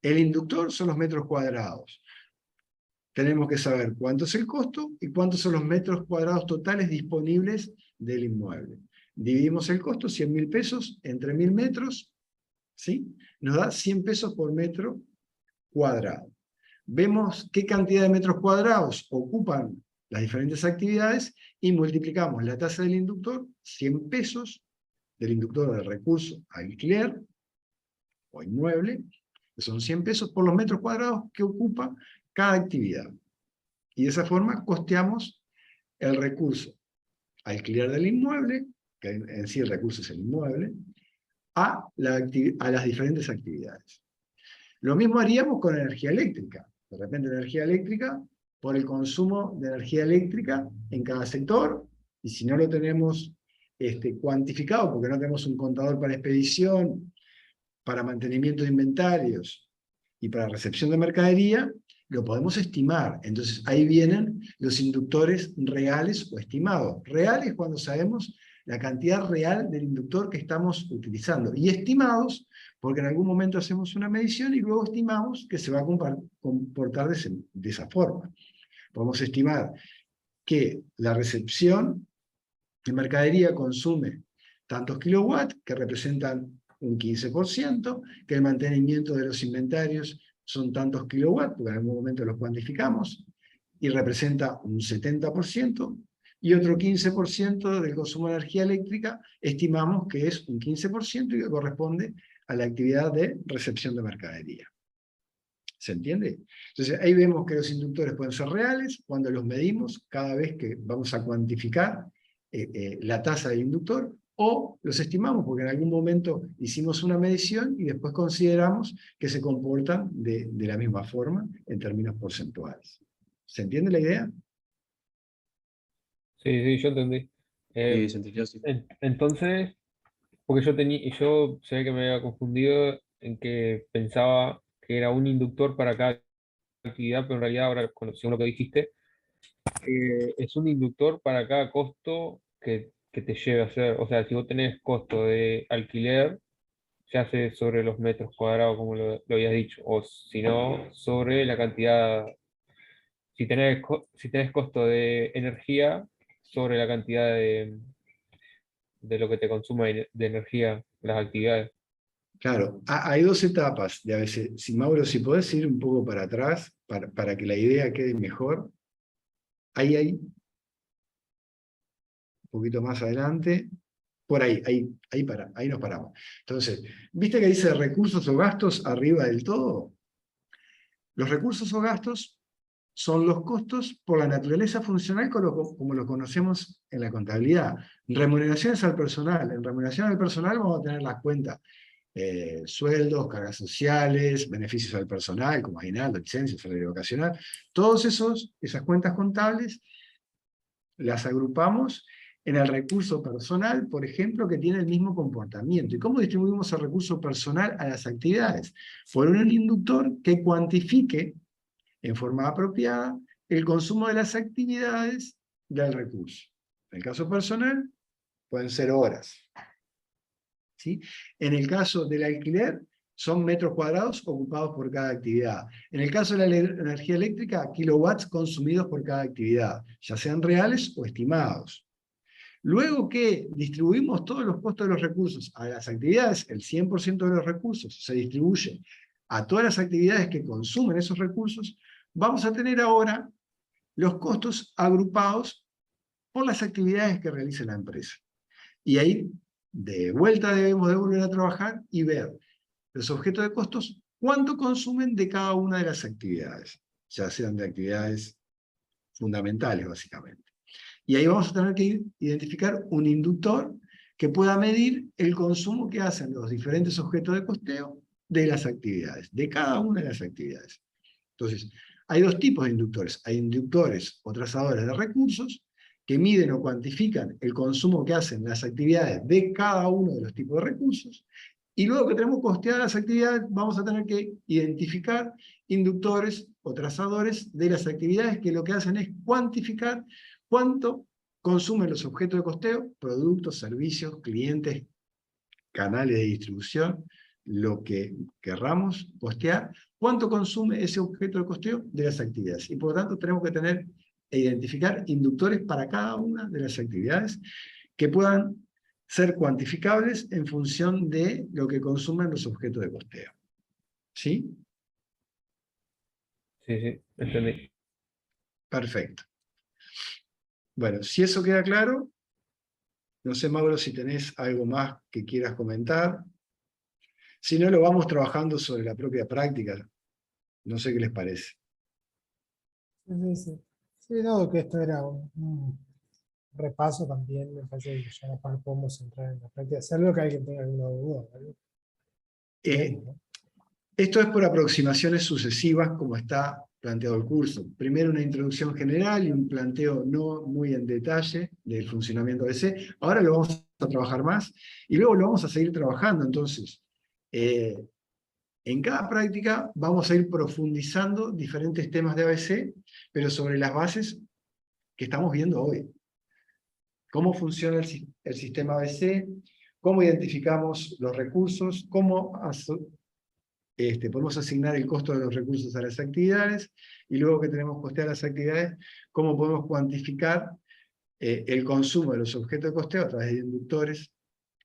El inductor son los metros cuadrados. Tenemos que saber cuánto es el costo y cuántos son los metros cuadrados totales disponibles del inmueble. Dividimos el costo, 100.000 pesos, entre 1.000 metros, ¿sí? Nos da 100 pesos por metro cuadrado. Vemos qué cantidad de metros cuadrados ocupan las diferentes actividades y multiplicamos la tasa del inductor, 100 pesos, del inductor del recurso alquiler o inmueble, que son 100 pesos por los metros cuadrados que ocupa cada actividad. Y de esa forma costeamos el recurso alquiler del inmueble, que en sí el recurso es el inmueble, a las diferentes actividades. Lo mismo haríamos con energía eléctrica. De repente energía eléctrica, por el consumo de energía eléctrica en cada sector, y si no lo tenemos cuantificado, porque no tenemos un contador para expedición, para mantenimiento de inventarios y para recepción de mercadería, lo podemos estimar. Entonces ahí vienen los inductores reales o estimados. Reales cuando sabemos la cantidad real del inductor que estamos utilizando, y estimados porque en algún momento hacemos una medición y luego estimamos que se va a comportar de esa forma. Podemos estimar que la recepción de mercadería consume tantos kilowatts, que representan un 15%, que el mantenimiento de los inventarios son tantos kilowatts, porque en algún momento los cuantificamos, y representa un 70%, y otro 15% del consumo de energía eléctrica estimamos que es un 15% y que corresponde a la actividad de recepción de mercadería. ¿Se entiende? Entonces ahí vemos que los inductores pueden ser reales cuando los medimos cada vez que vamos a cuantificar la tasa del inductor, o los estimamos porque en algún momento hicimos una medición y después consideramos que se comportan de la misma forma en términos porcentuales. ¿Se entiende la idea? Sí, yo entendí. Sí, se entendió, sí. Entonces, porque yo se ve que me había confundido en que pensaba que era un inductor para cada actividad, pero en realidad ahora, según lo que dijiste, es un inductor para cada costo que te lleve a hacer. O sea, si vos tenés costo de alquiler, se hace sobre los metros cuadrados, como lo habías dicho, o si no, sobre la cantidad. Si tenés costo de energía, sobre la cantidad de lo que te consume de energía las actividades. Claro, hay dos etapas de ABC. Si Mauro, si podés ir un poco para atrás, para que la idea quede mejor. Ahí, un poquito más adelante. Por ahí nos paramos. Entonces, ¿viste que dice recursos o gastos arriba del todo? Los recursos o gastos son los costos por la naturaleza funcional como lo conocemos en la contabilidad. Remuneraciones al personal. En remuneración al personal vamos a tener las cuentas sueldos, cargas sociales, beneficios al personal, como aguinaldo, licencia, salario vacacional. Todas esas cuentas contables las agrupamos en el recurso personal, por ejemplo, que tiene el mismo comportamiento. ¿Y cómo distribuimos el recurso personal a las actividades? Por un inductor que cuantifique en forma apropiada el consumo de las actividades del recurso. En el caso personal, pueden ser horas. ¿Sí? En el caso del alquiler, son metros cuadrados ocupados por cada actividad. En el caso de la energía eléctrica, kilowatts consumidos por cada actividad, ya sean reales o estimados. Luego que distribuimos todos los costos de los recursos a las actividades, el 100% de los recursos se distribuye a todas las actividades que consumen esos recursos, vamos a tener ahora los costos agrupados por las actividades que realice la empresa. Y ahí, de vuelta debemos de volver a trabajar y ver los objetos de costos, cuánto consumen de cada una de las actividades, ya sean de actividades fundamentales, básicamente. Y ahí vamos a tener que identificar un inductor que pueda medir el consumo que hacen los diferentes objetos de costeo de las actividades, de cada una de las actividades. Entonces, hay dos tipos de inductores. Hay inductores o trazadores de recursos que miden o cuantifican el consumo que hacen las actividades de cada uno de los tipos de recursos, y luego que tenemos costeadas las actividades, vamos a tener que identificar inductores o trazadores de las actividades que lo que hacen es cuantificar cuánto consumen los objetos de costeo, productos, servicios, clientes, canales de distribución, lo que querramos costear, cuánto consume ese objeto de costeo de las actividades. Y por lo tanto tenemos que tener e identificar inductores para cada una de las actividades que puedan ser cuantificables en función de lo que consumen los objetos de costeo. ¿Sí? Sí, entendí. Perfecto. Bueno, si eso queda claro, no sé, Mauro, si tenés algo más que quieras comentar. Si no, lo vamos trabajando sobre la propia práctica. No sé qué les parece. Sí. Sí, no, que esto era un repaso también, me parece que ya después podemos entrar en la práctica, salvo que alguien tenga alguna duda, ¿vale? Eh, ¿No? Esto es por aproximaciones sucesivas, como está planteado el curso. Primero una introducción general y un planteo no muy en detalle del funcionamiento de C. Ahora lo vamos a trabajar más y luego lo vamos a seguir trabajando. Entonces, en cada práctica vamos a ir profundizando diferentes temas de ABC, pero sobre las bases que estamos viendo hoy. Cómo funciona el sistema ABC, cómo identificamos los recursos, cómo podemos asignar el costo de los recursos a las actividades, y luego que tenemos costeadas las actividades, cómo podemos cuantificar el consumo de los objetos de costeo a través de inductores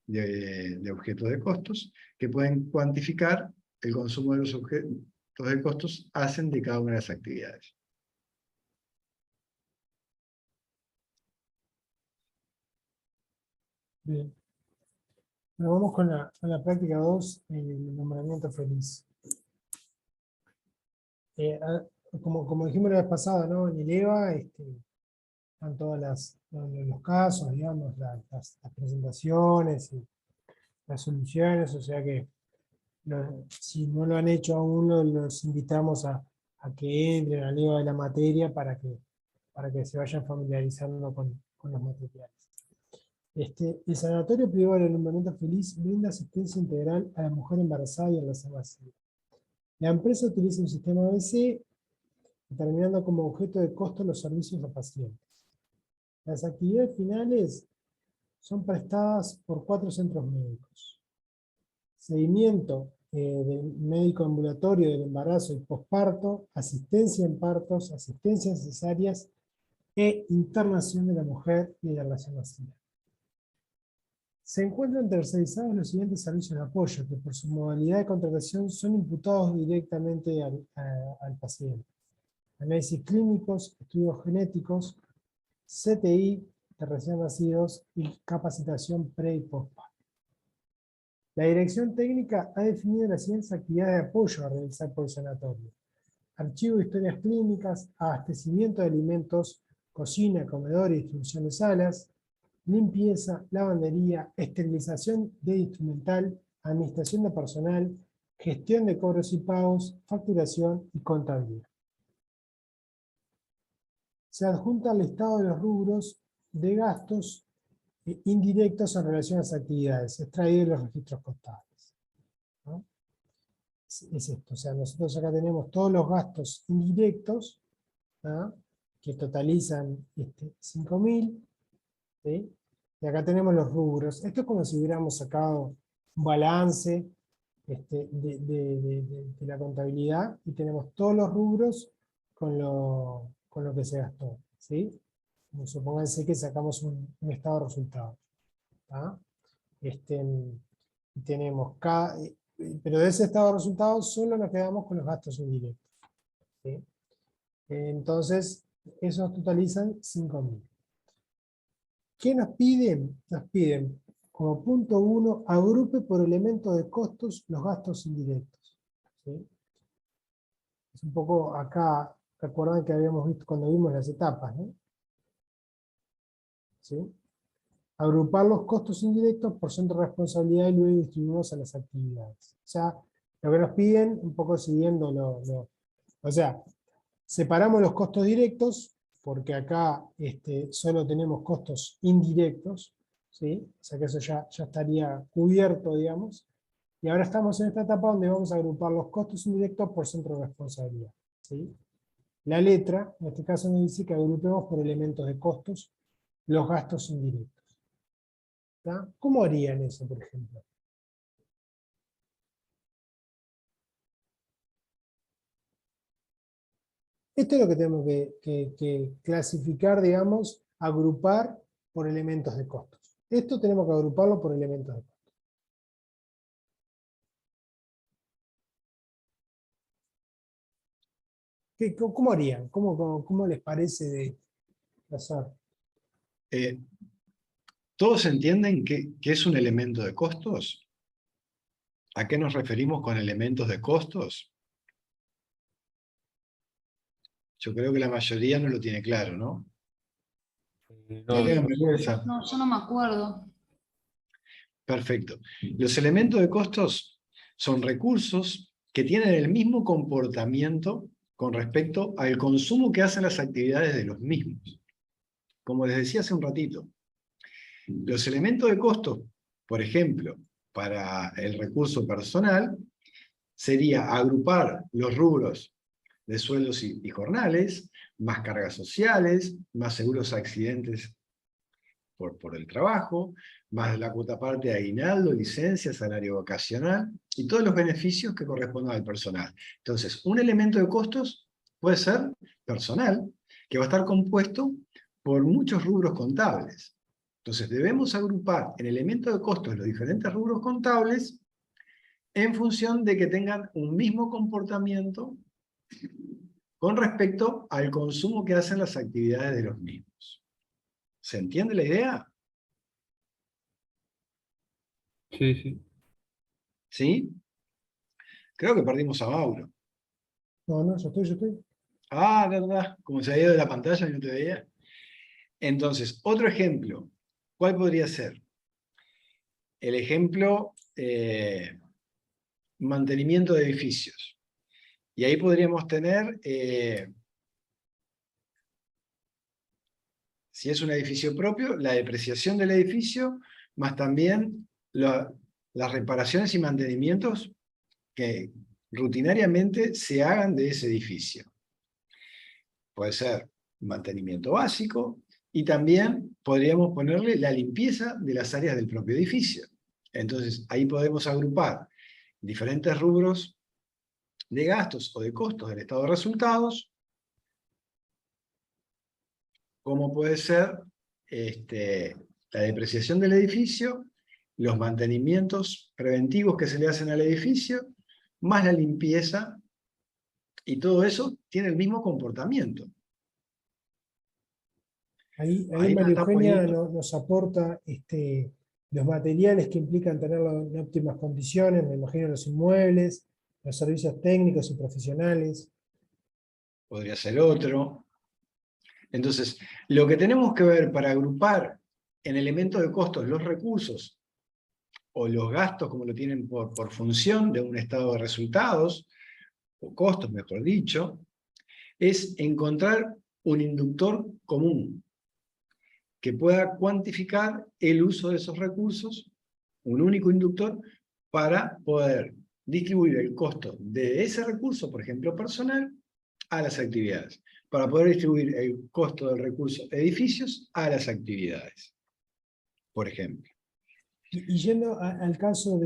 de objetos de costos, que pueden cuantificar el consumo de los objetos de costos hacen de cada una de las actividades. Bien. Bueno, vamos con la práctica 2, el nombramiento feliz. Como dijimos la vez pasada, ¿no? En el EVA están todos los casos, digamos, las presentaciones y las soluciones, o sea que si no lo han hecho aún, los invitamos a que entren al EVA de la materia para que se vayan familiarizando con los materiales. El Sanatorio Privado del Alumbramiento Feliz brinda asistencia integral a la mujer embarazada y a las embarazadas. La empresa utiliza un sistema ABC, determinando como objeto de costo los servicios a pacientes. Las actividades finales son prestadas por 4 centros médicos. Seguimiento del médico ambulatorio del embarazo y posparto, asistencia en partos, asistencias cesáreas e internación de la mujer y de la recién nacida. Se encuentran tercerizados los siguientes servicios de apoyo, que por su modalidad de contratación son imputados directamente al paciente. Análisis clínicos, estudios genéticos, CTI de recién nacidos y capacitación pre y postparto. La dirección técnica ha definido las siguientes actividades de apoyo a realizar por el sanatorio: archivo de historias clínicas, abastecimiento de alimentos, cocina, comedor y distribución de salas, limpieza, lavandería, esterilización de instrumental, administración de personal, gestión de cobros y pagos, facturación y contabilidad. Se adjunta el listado de los rubros de gastos indirectos en relación a las actividades, extraído de los registros contables, ¿no? Es esto, o sea, nosotros acá tenemos todos los gastos indirectos, ¿no?, que totalizan 5.000, ¿sí? Y acá tenemos los rubros. Esto es como si hubiéramos sacado un balance de la contabilidad y tenemos todos los rubros con lo que se gastó, ¿sí? Supónganse que sacamos un estado de resultados, ¿tá? Y tenemos pero de ese estado de resultados solo nos quedamos con los gastos indirectos, ¿sí? Entonces, esos totalizan 5.000. ¿Qué nos piden? Nos piden, como punto 1, agrupe por elemento de costos los gastos indirectos, ¿sí? Es un poco acá, recuerdan que habíamos visto cuando vimos las etapas, ¿no? ¿Sí? Agrupar los costos indirectos por centro de responsabilidad y luego distribuirlos a las actividades. O sea, lo que nos piden, un poco siguiendo o sea, separamos los costos directos, porque acá solo tenemos costos indirectos, ¿sí? O sea que eso ya estaría cubierto, digamos. Y ahora estamos en esta etapa donde vamos a agrupar los costos indirectos por centro de responsabilidad, ¿sí? La letra, en este caso nos dice que agrupemos por elementos de costos los gastos indirectos. ¿Tá? ¿Cómo harían eso, por ejemplo? Esto es lo que tenemos que clasificar, digamos, agrupar por elementos de costos. Esto tenemos que agruparlo por elementos de costos. ¿Cómo harían? ¿Cómo les parece de hacer? ¿Todos entienden qué es un elemento de costos? ¿A qué nos referimos con elementos de costos? Yo creo que la mayoría no lo tiene claro, ¿no? No, No, yo no me acuerdo. Perfecto. Los elementos de costos son recursos que tienen el mismo comportamiento con respecto al consumo que hacen las actividades de los mismos. Como les decía hace un ratito, los elementos de costos, por ejemplo, para el recurso personal, sería agrupar los rubros de sueldos y jornales, más cargas sociales, más seguros accidentes por el trabajo, más la cuota parte de aguinaldo, licencia, salario vacacional y todos los beneficios que correspondan al personal. Entonces, un elemento de costos puede ser personal, que va a estar compuesto por muchos rubros contables. Entonces, debemos agrupar en elementos de costos los diferentes rubros contables en función de que tengan un mismo comportamiento con respecto al consumo que hacen las actividades de los mismos. ¿Se entiende la idea? Sí, sí. ¿Sí? Creo que perdimos a Mauro. No, no, yo estoy. Ah, verdad, como se había ido de la pantalla y no te veía. Entonces, otro ejemplo, ¿cuál podría ser? El ejemplo, mantenimiento de edificios. Y ahí podríamos tener, si es un edificio propio, la depreciación del edificio, más también las reparaciones y mantenimientos que rutinariamente se hagan de ese edificio. Puede ser mantenimiento básico y también podríamos ponerle la limpieza de las áreas del propio edificio. Entonces, ahí podemos agrupar diferentes rubros de gastos o de costos del estado de resultados, como puede ser la depreciación del edificio, los mantenimientos preventivos que se le hacen al edificio, más la limpieza, y todo eso tiene el mismo comportamiento. Ahí Ahí nos María está Eugenia poniendo... nos aporta los materiales que implican tenerlo en óptimas condiciones, me imagino los inmuebles, los servicios técnicos y profesionales. Podría ser otro. Entonces, lo que tenemos que ver para agrupar en elementos de costos los recursos o los gastos, como lo tienen por función de un estado de resultados, o costos, mejor dicho, es encontrar un inductor común que pueda cuantificar el uso de esos recursos, un único inductor, para poder distribuir el costo de ese recurso, por ejemplo personal, a las actividades, para poder distribuir el costo del recurso edificios a las actividades, por ejemplo. Y yendo al caso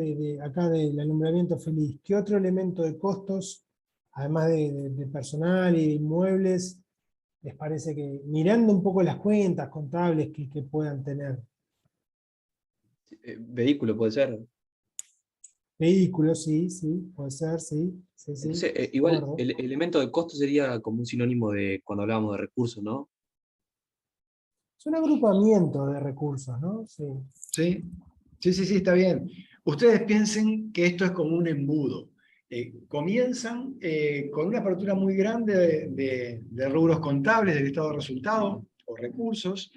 acá del alumbramiento feliz, ¿qué otro elemento de costos, además de personal y de inmuebles, les parece que, mirando un poco las cuentas contables que puedan tener? Vehículo puede ser. Vehículos, sí, sí, puede ser, sí. Sí, sí, Entonces, de igual acuerdo. el elemento de costo sería como un sinónimo de cuando hablábamos de recursos, ¿no? Es un agrupamiento de recursos, ¿no? Sí. ¿Sí? Sí, sí, sí, está bien. Ustedes piensen que esto es como un embudo. Comienzan con una apertura muy grande de rubros contables del estado de resultado o recursos,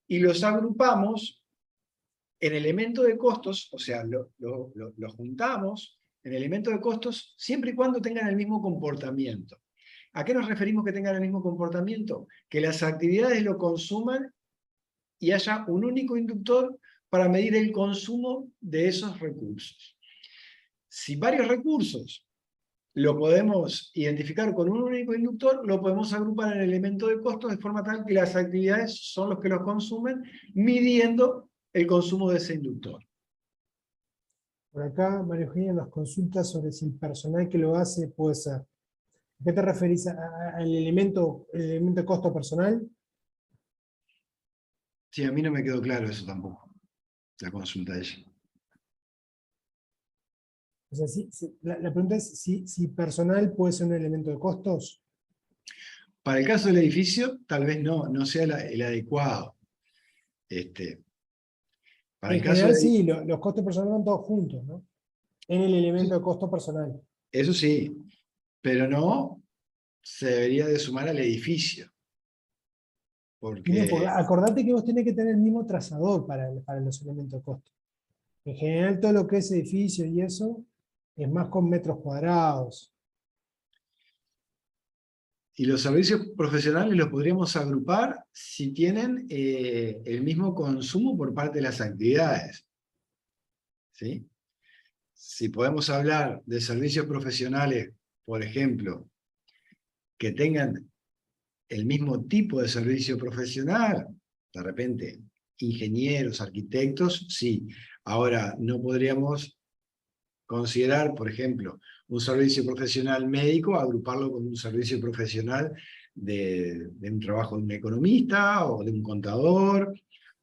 y los agrupamos en elemento de costos, o sea, lo juntamos en elemento de costos siempre y cuando tengan el mismo comportamiento. ¿A qué nos referimos que tengan el mismo comportamiento? Que las actividades lo consuman y haya un único inductor para medir el consumo de esos recursos. Si varios recursos lo podemos identificar con un único inductor, lo podemos agrupar en el elemento de costos de forma tal que las actividades son los que los consumen, midiendo el consumo de ese inductor. Por acá, María Eugenia nos consulta sobre si el personal que lo hace puede ser. ¿A qué te referís? ¿Al elemento de costo personal? Sí, a mí no me quedó claro eso tampoco, la consulta de ella. O sea, la pregunta es si personal puede ser un elemento de costos. Para el caso del edificio, tal vez no sea el adecuado. Para En el caso general, de... sí, los costos personales van todos juntos, ¿no? En el elemento de costo personal. Eso sí, pero no se debería de sumar al edificio. Y no, porque Porque acordate que vos tenés que tener el mismo trazador para los elementos de costo. En general, todo lo que es edificio y eso es más con metros cuadrados. y los servicios profesionales los podríamos agrupar si tienen el mismo consumo por parte de las actividades. ¿Sí? Si podemos hablar de servicios profesionales, por ejemplo, que tengan el mismo tipo de servicio profesional, de repente ingenieros, arquitectos, sí. Ahora, no podríamos considerar, por ejemplo, un servicio profesional médico, agruparlo con un servicio profesional de un trabajo de un economista, o de un contador,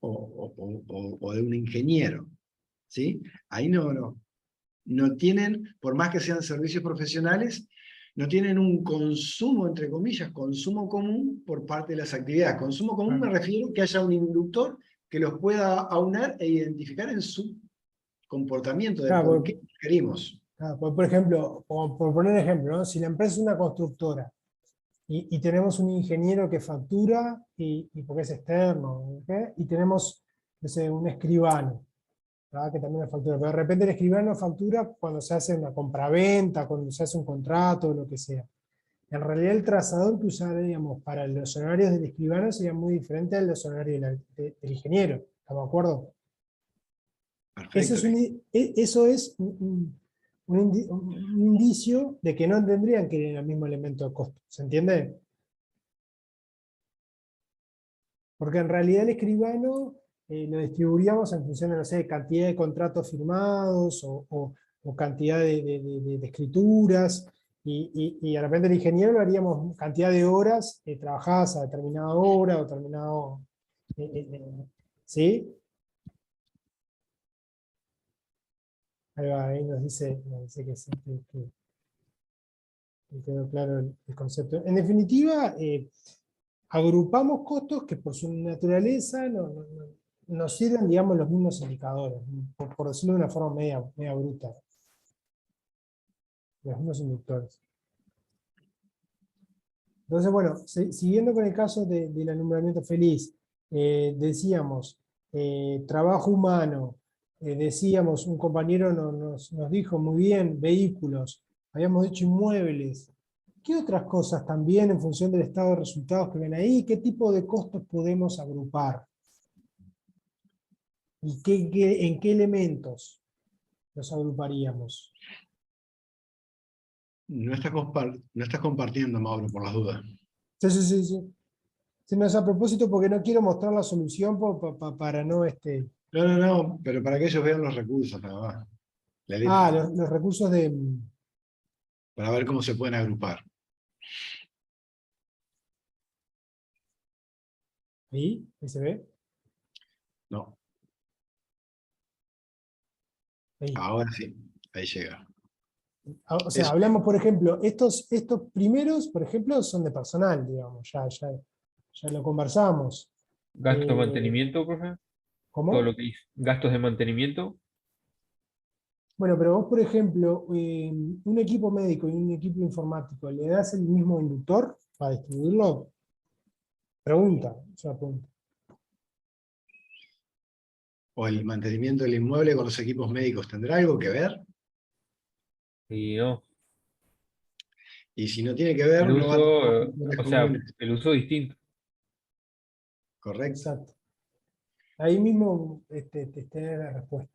o de un ingeniero. ¿Sí? Ahí no tienen, por más que sean servicios profesionales, no tienen un consumo, entre comillas, consumo común por parte de las actividades. Consumo común me refiero que haya un inductor que los pueda aunar e identificar en su comportamiento de Claro, por porque- qué queremos. por ejemplo, por poner ejemplo, ¿no? Si la empresa es una constructora y tenemos un ingeniero que factura y porque es externo, ¿ok? Y tenemos, no sé, un escribano, ¿verdad? Que también factura, pero de repente el escribano factura cuando se hace una compraventa, cuando se hace un contrato, lo que sea. En realidad el trazador que usaríamos para los horarios del escribano sería muy diferente al de los horarios del ingeniero, ¿estamos de acuerdo? Perfecto. Eso es un indicio de que no tendrían que ir en el mismo elemento de costo, ¿se entiende? Porque en realidad el escribano lo distribuiríamos en función de, no sé, cantidad de contratos firmados o cantidad de escrituras, y de repente el ingeniero lo haríamos cantidad de horas trabajadas a determinada hora o determinado... ¿sí? Ahí va, ahí nos dice que sí, que quedó claro el concepto. En definitiva, agrupamos costos que por su naturaleza nos sirven, digamos, los mismos indicadores, por decirlo de una forma media bruta, los mismos inductores. Entonces, bueno, siguiendo con el caso del alumbramiento feliz, decíamos, trabajo humano, decíamos, un compañero nos dijo muy bien, vehículos, habíamos dicho inmuebles. ¿Qué otras cosas también en función del estado de resultados que ven ahí? ¿Qué tipo de costos podemos agrupar? ¿Y en qué elementos los agruparíamos? No estás compartiendo, Mauro, por las dudas. Sí, sí, sí, sí. Sí, no es a propósito porque no quiero mostrar la solución para no... No, pero para que ellos vean los recursos, nada más. La letra, los recursos de... para ver cómo se pueden agrupar. Ahí se ve. No, Ahí. ahora sí, ahí llega. O sea, Eso. hablamos, por ejemplo, estos primeros, por ejemplo, son de personal, digamos, ya lo conversamos. Gastos de mantenimiento, profe. Todo ¿Cómo? lo que hice. Gastos de mantenimiento. Bueno, pero vos, por ejemplo, un equipo médico y un equipo informático, ¿le das el mismo inductor para distribuirlo? Pregunta, o sea, pregunta. O el mantenimiento del inmueble con los equipos médicos, ¿tendrá algo que ver? Y no. Y si no tiene que ver, El no va a tener uso, factores o sea, comunes. el uso distinto. ¿Correcto? Exacto. Ahí mismo tenés la respuesta.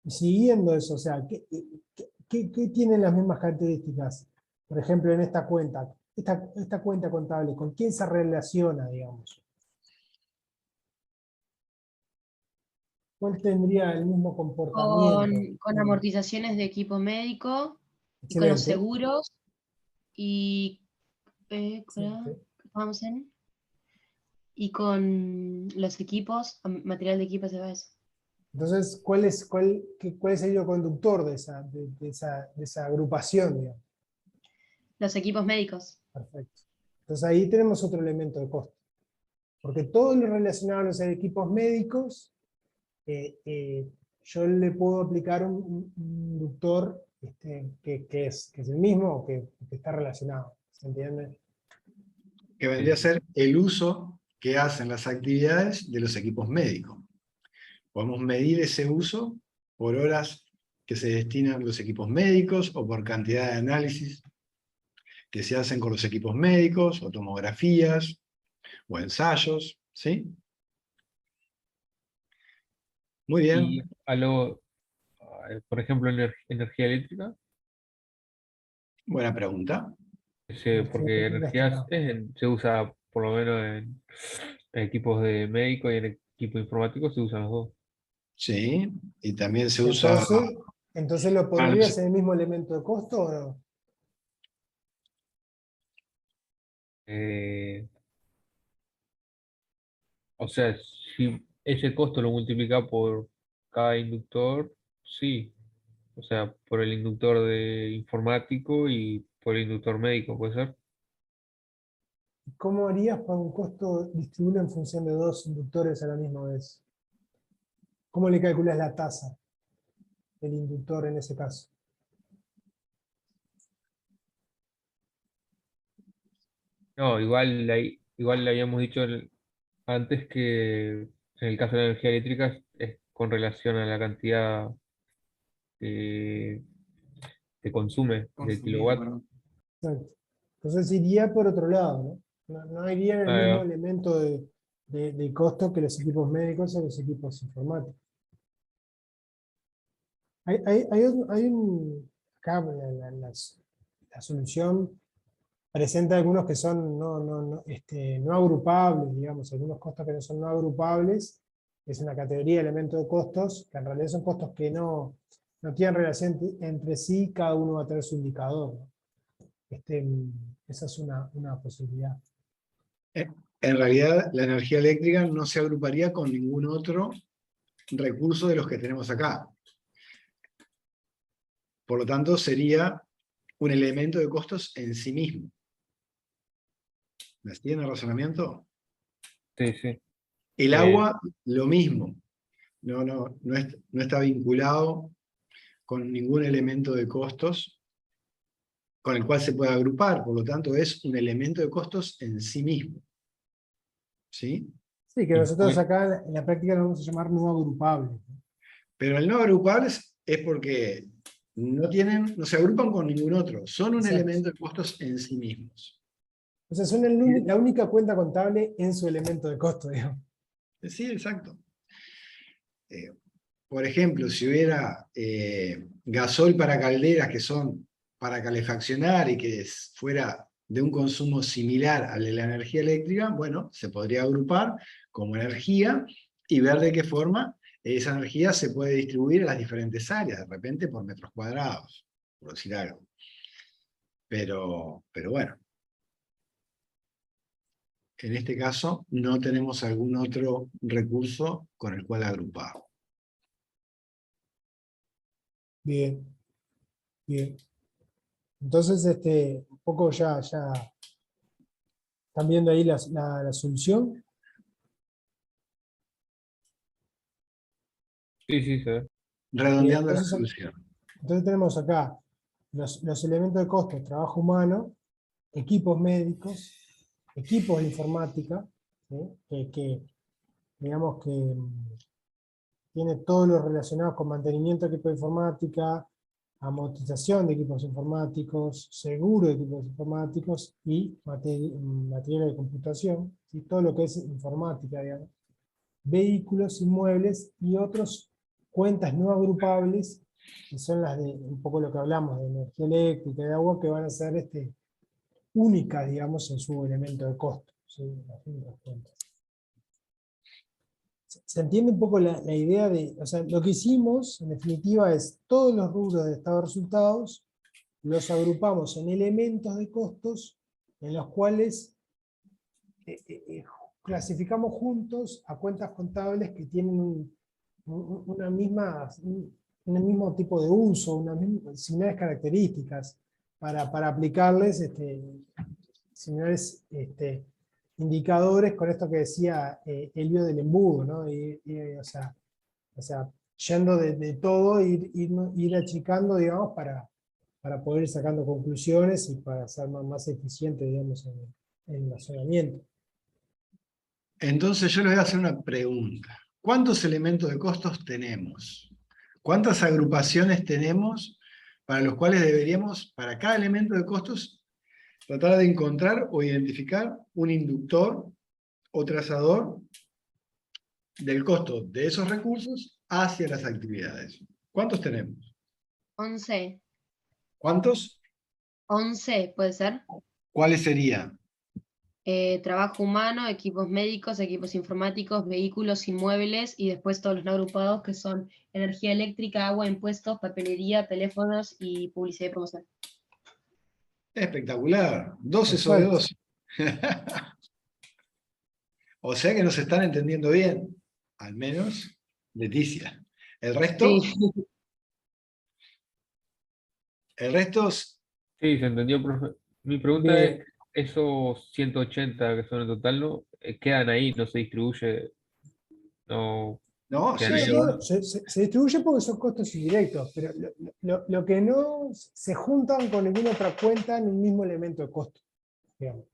Y siguiendo eso, o sea, ¿qué tienen las mismas características? Por ejemplo, en esta cuenta, esta cuenta contable, ¿con quién se relaciona, digamos? ¿Cuál tendría el mismo comportamiento? Con amortizaciones de equipo médico y con los Excelente. seguros y Excelente. vamos y con los equipos, material de equipos de eso. Entonces, ¿cuál es el hilo conductor de esa agrupación, digamos? Los equipos médicos. Perfecto. Entonces ahí tenemos otro elemento de costo. Porque todo lo relacionado a los equipos médicos, yo le puedo aplicar un inductor que es el mismo o que está relacionado. ¿Se entiende? Que vendría a ser el uso que hacen las actividades de los equipos médicos. Podemos medir ese uso por horas que se destinan los equipos médicos o por cantidad de análisis que se hacen con los equipos médicos, o tomografías, o ensayos, ¿sí? Muy Y bien. por ejemplo, energía eléctrica. Buena pregunta. Porque energía se usa por lo menos en equipos de médico y en equipo informático se usan los dos. Sí, y también se usa... Entonces, ¿lo pondrías en el mismo elemento de costo o no? O sea, si ese costo lo multiplica por cada inductor, sí. O sea, por el inductor de informático y por el inductor médico, ¿puede ser? ¿Cómo harías para un costo distribuido en función de dos inductores a la misma vez? ¿Cómo le calculas la tasa del inductor en ese caso? No, igual le habíamos dicho antes que en el caso de la energía eléctrica es con relación a la cantidad que se consume de Consumido, kilowatt. perdón. Exacto. Entonces iría por otro lado, ¿no? No iría en el mismo Ah, elemento de costo que los equipos médicos o los equipos informáticos. Acá la solución presenta algunos que son no agrupables, digamos, algunos costos que no son no agrupables. Es una categoría de elementos de costos, que en realidad son costos que no tienen relación entre sí, cada uno va a tener su indicador, ¿no? Esa es una posibilidad. En realidad, la energía eléctrica no se agruparía con ningún otro recurso de los que tenemos acá. Por lo tanto, sería un elemento de costos en sí mismo. ¿Me entiende el razonamiento? sí, sí. El agua, lo mismo. No está vinculado con ningún elemento de costos con el cual se pueda agrupar. Por lo tanto, es un elemento de costos en sí mismo. ¿Sí? Sí, que Y nosotros bueno, acá en la práctica lo vamos a llamar no agrupables. Pero el no agrupables es porque no se agrupan con ningún otro. Son un Exacto. elemento de costos en sí mismos. O sea, son la única cuenta contable en su elemento de costo, digamos. Sí, exacto. Por ejemplo, si hubiera gasoil para calderas que son para calefaccionar y que fuera de un consumo similar al de la energía eléctrica, bueno, se podría agrupar como energía y ver de qué forma esa energía se puede distribuir a las diferentes áreas, de repente por metros cuadrados, por decir algo. Pero bueno, en este caso no tenemos algún otro recurso con el cual agrupar. Bien, bien. Entonces, un poco ya están viendo ahí la solución. sí, sí, se ve. Bien, Redondeando la solución. entonces tenemos acá los elementos de costo: trabajo humano, equipos médicos, equipos de informática, ¿sí? Digamos que tiene todo lo relacionado con mantenimiento de equipos de informática, amortización de equipos informáticos, seguro de equipos informáticos y material de computación, ¿sí? Todo lo que es informática, digamos. Vehículos, inmuebles y otras cuentas no agrupables, que son las de un poco lo que hablamos de energía eléctrica y de agua, que van a ser únicas, digamos, en su elemento de costo, ¿sí? Las únicas cuentas. ¿Se entiende un poco la idea de, o sea, lo que hicimos, en definitiva, es todos los rubros de estado de resultados, los agrupamos en elementos de costos, en los cuales clasificamos juntos a cuentas contables que tienen un mismo tipo de uso, similares características, para aplicarles similares indicadores con esto que decía Elio del embudo, ¿no? O sea, yendo de todo, ir achicando, digamos, para poder ir sacando conclusiones y para ser más eficiente, digamos, en el razonamiento. Entonces yo les voy a hacer una pregunta. ¿Cuántos elementos de costos tenemos? ¿Cuántas agrupaciones tenemos para los cuales deberíamos, para cada elemento de costos, tratar de encontrar o identificar un inductor o trazador del costo de esos recursos hacia las actividades? ¿Cuántos tenemos? 11. ¿Cuántos? 11, ¿puede ser? ¿Cuáles serían? Trabajo humano, equipos médicos, equipos informáticos, vehículos, inmuebles y después todos los no agrupados que son energía eléctrica, agua, impuestos, papelería, teléfonos y publicidad y promoción. Espectacular. 12 sobre Exacto. 12. O sea que nos están entendiendo bien. Al menos Leticia. El resto, Sí. el resto Sí, se entendió, profe. Mi pregunta Bien. es, esos 180 que son en total, ¿no? Quedan ahí, no se distribuye, no, No, Que sí, no sí. No, se distribuye porque son costos indirectos, pero lo que no se juntan con ninguna otra cuenta en un mismo elemento de costo, digamos.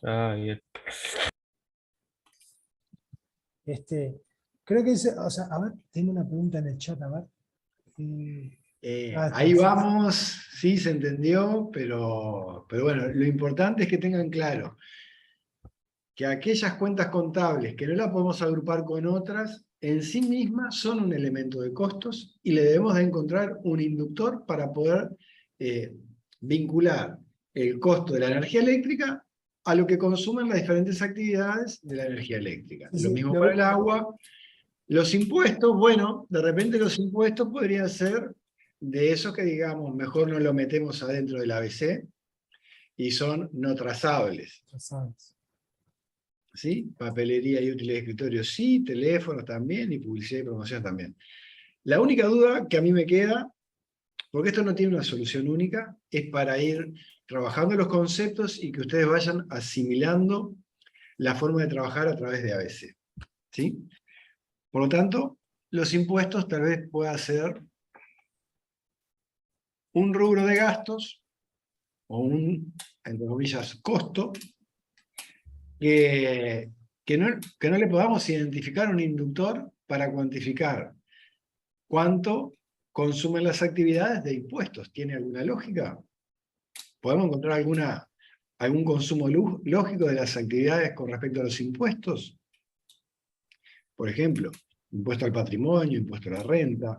Ah, bien. Creo que o sea, a ver, tengo una pregunta en el chat, a ver. Está, Ahí sí. vamos, sí se entendió, pero bueno, lo importante es que tengan claro que aquellas cuentas contables que no las podemos agrupar con otras, en sí mismas son un elemento de costos y le debemos de encontrar un inductor para poder vincular el costo de la energía eléctrica a lo que consumen las diferentes actividades de la energía eléctrica. Sí, Lo sí, mismo para el agua. Los impuestos, bueno, de repente los impuestos podrían ser de esos que digamos, mejor no lo metemos adentro del ABC y son no trazables. ya sabes. ¿Sí? Papelería y útiles de escritorio sí, teléfonos también y publicidad y promoción también. La única duda que a mí me queda, porque esto no tiene una solución única, es para ir trabajando los conceptos y que ustedes vayan asimilando la forma de trabajar a través de ABC. ¿Sí? Por lo tanto, los impuestos tal vez pueda ser un rubro de gastos o un, entre comillas, costo que no le podamos identificar un inductor para cuantificar cuánto consumen las actividades de impuestos. ¿Tiene alguna lógica? ¿Podemos encontrar algún consumo lógico de las actividades con respecto a los impuestos? Por ejemplo, impuesto al patrimonio, impuesto a la renta.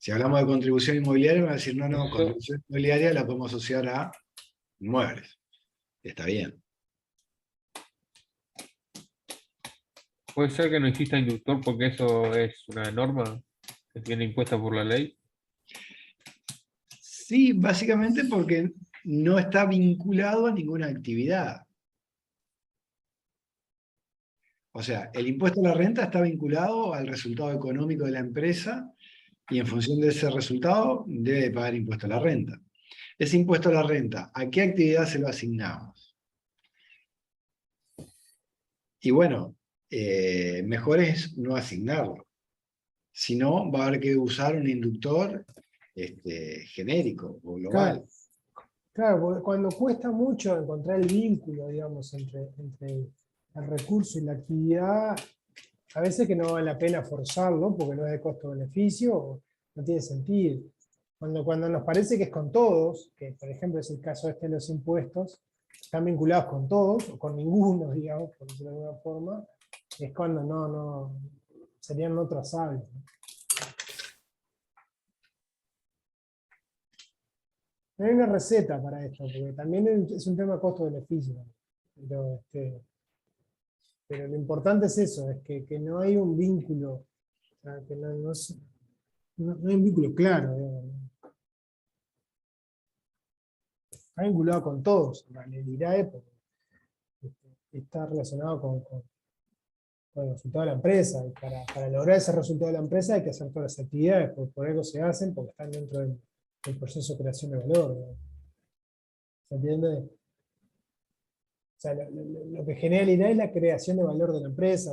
Si hablamos de contribución inmobiliaria, me van a decir, no, Eso, contribución inmobiliaria la podemos asociar a inmuebles. Está bien. puede ser que no exista inductor porque eso es una norma que tiene impuesta por la ley. Sí, básicamente porque no está vinculado a ninguna actividad. O sea, el impuesto a la renta está vinculado al resultado económico de la empresa y en función de ese resultado debe de pagar impuesto a la renta. Ese impuesto a la renta, ¿a qué actividad se lo asignamos? Y bueno, mejor es no asignarlo. Si no, va a haber que usar un inductor genérico o global. Claro, porque cuando cuesta mucho encontrar el vínculo, digamos, entre el recurso y la actividad, a veces que no vale la pena forzarlo porque no es de costo-beneficio, no tiene sentido. Cuando nos parece que es con todos, que por ejemplo es el caso de los impuestos, están vinculados con todos, o con ninguno, digamos, por decirlo de alguna forma, es cuando serían no trazables. No hay una receta para esto, porque también es un tema de costo-beneficio. Pero lo importante es eso, es que no hay un vínculo, o sea, que no hay un vínculo claro. Digamos. Está vinculado con todos, en realidad el IRAE porque está relacionado con el resultado de la empresa, y para lograr ese resultado de la empresa hay que hacer todas las actividades, por algo se hacen, porque están dentro del proceso de creación de valor. Digamos. ¿Se entiende? O sea, lo que genera el IRAE es la creación de valor de la empresa,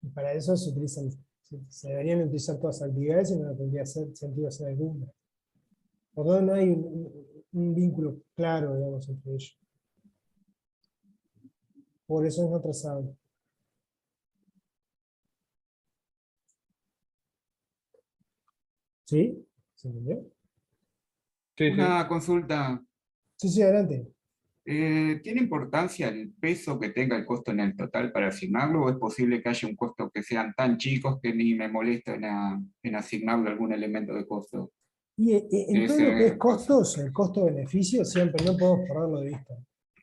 y para eso se deberían utilizar todas las actividades y no tendría sentido hacer alguna. Por lo tanto, no hay un vínculo claro, digamos, entre ellos. Por eso es no trazable. ¿Sí? ¿Se entendió? Sí, sí. Una consulta. Sí, sí, adelante. ¿Tiene importancia el peso que tenga el costo en el total para asignarlo o es posible que haya un costo que sean tan chicos que ni me molesta en asignarle algún elemento de costo? Y en todo lo que es Ese costos, el costo-beneficio, siempre no podemos perderlo de vista.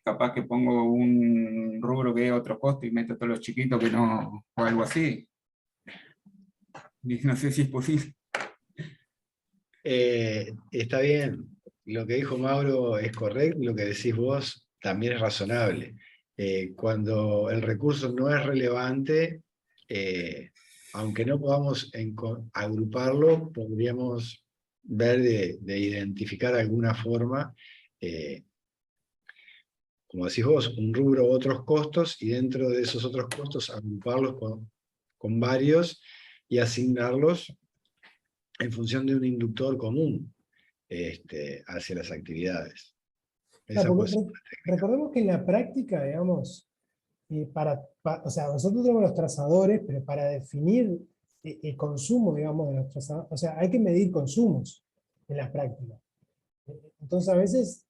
capaz que pongo un rubro que es otro costo y meto todos los chiquitos que no, o algo así. Y no sé si es posible. Está bien, lo que dijo Mauro es correcto, lo que decís vos también es razonable. Cuando el recurso no es relevante, aunque no podamos agruparlo, podríamos ver de identificar alguna forma como decís vos, un rubro, otros costos, y dentro de esos otros costos agruparlos con varios y asignarlos en función de un inductor común hacia las actividades. Esa Claro, puede ser porque una técnica. recordemos que en la práctica, digamos, o sea, nosotros tenemos los trazadores, pero para definir el consumo, digamos, de los trazadores, o sea, hay que medir consumos en la práctica. Entonces, a veces,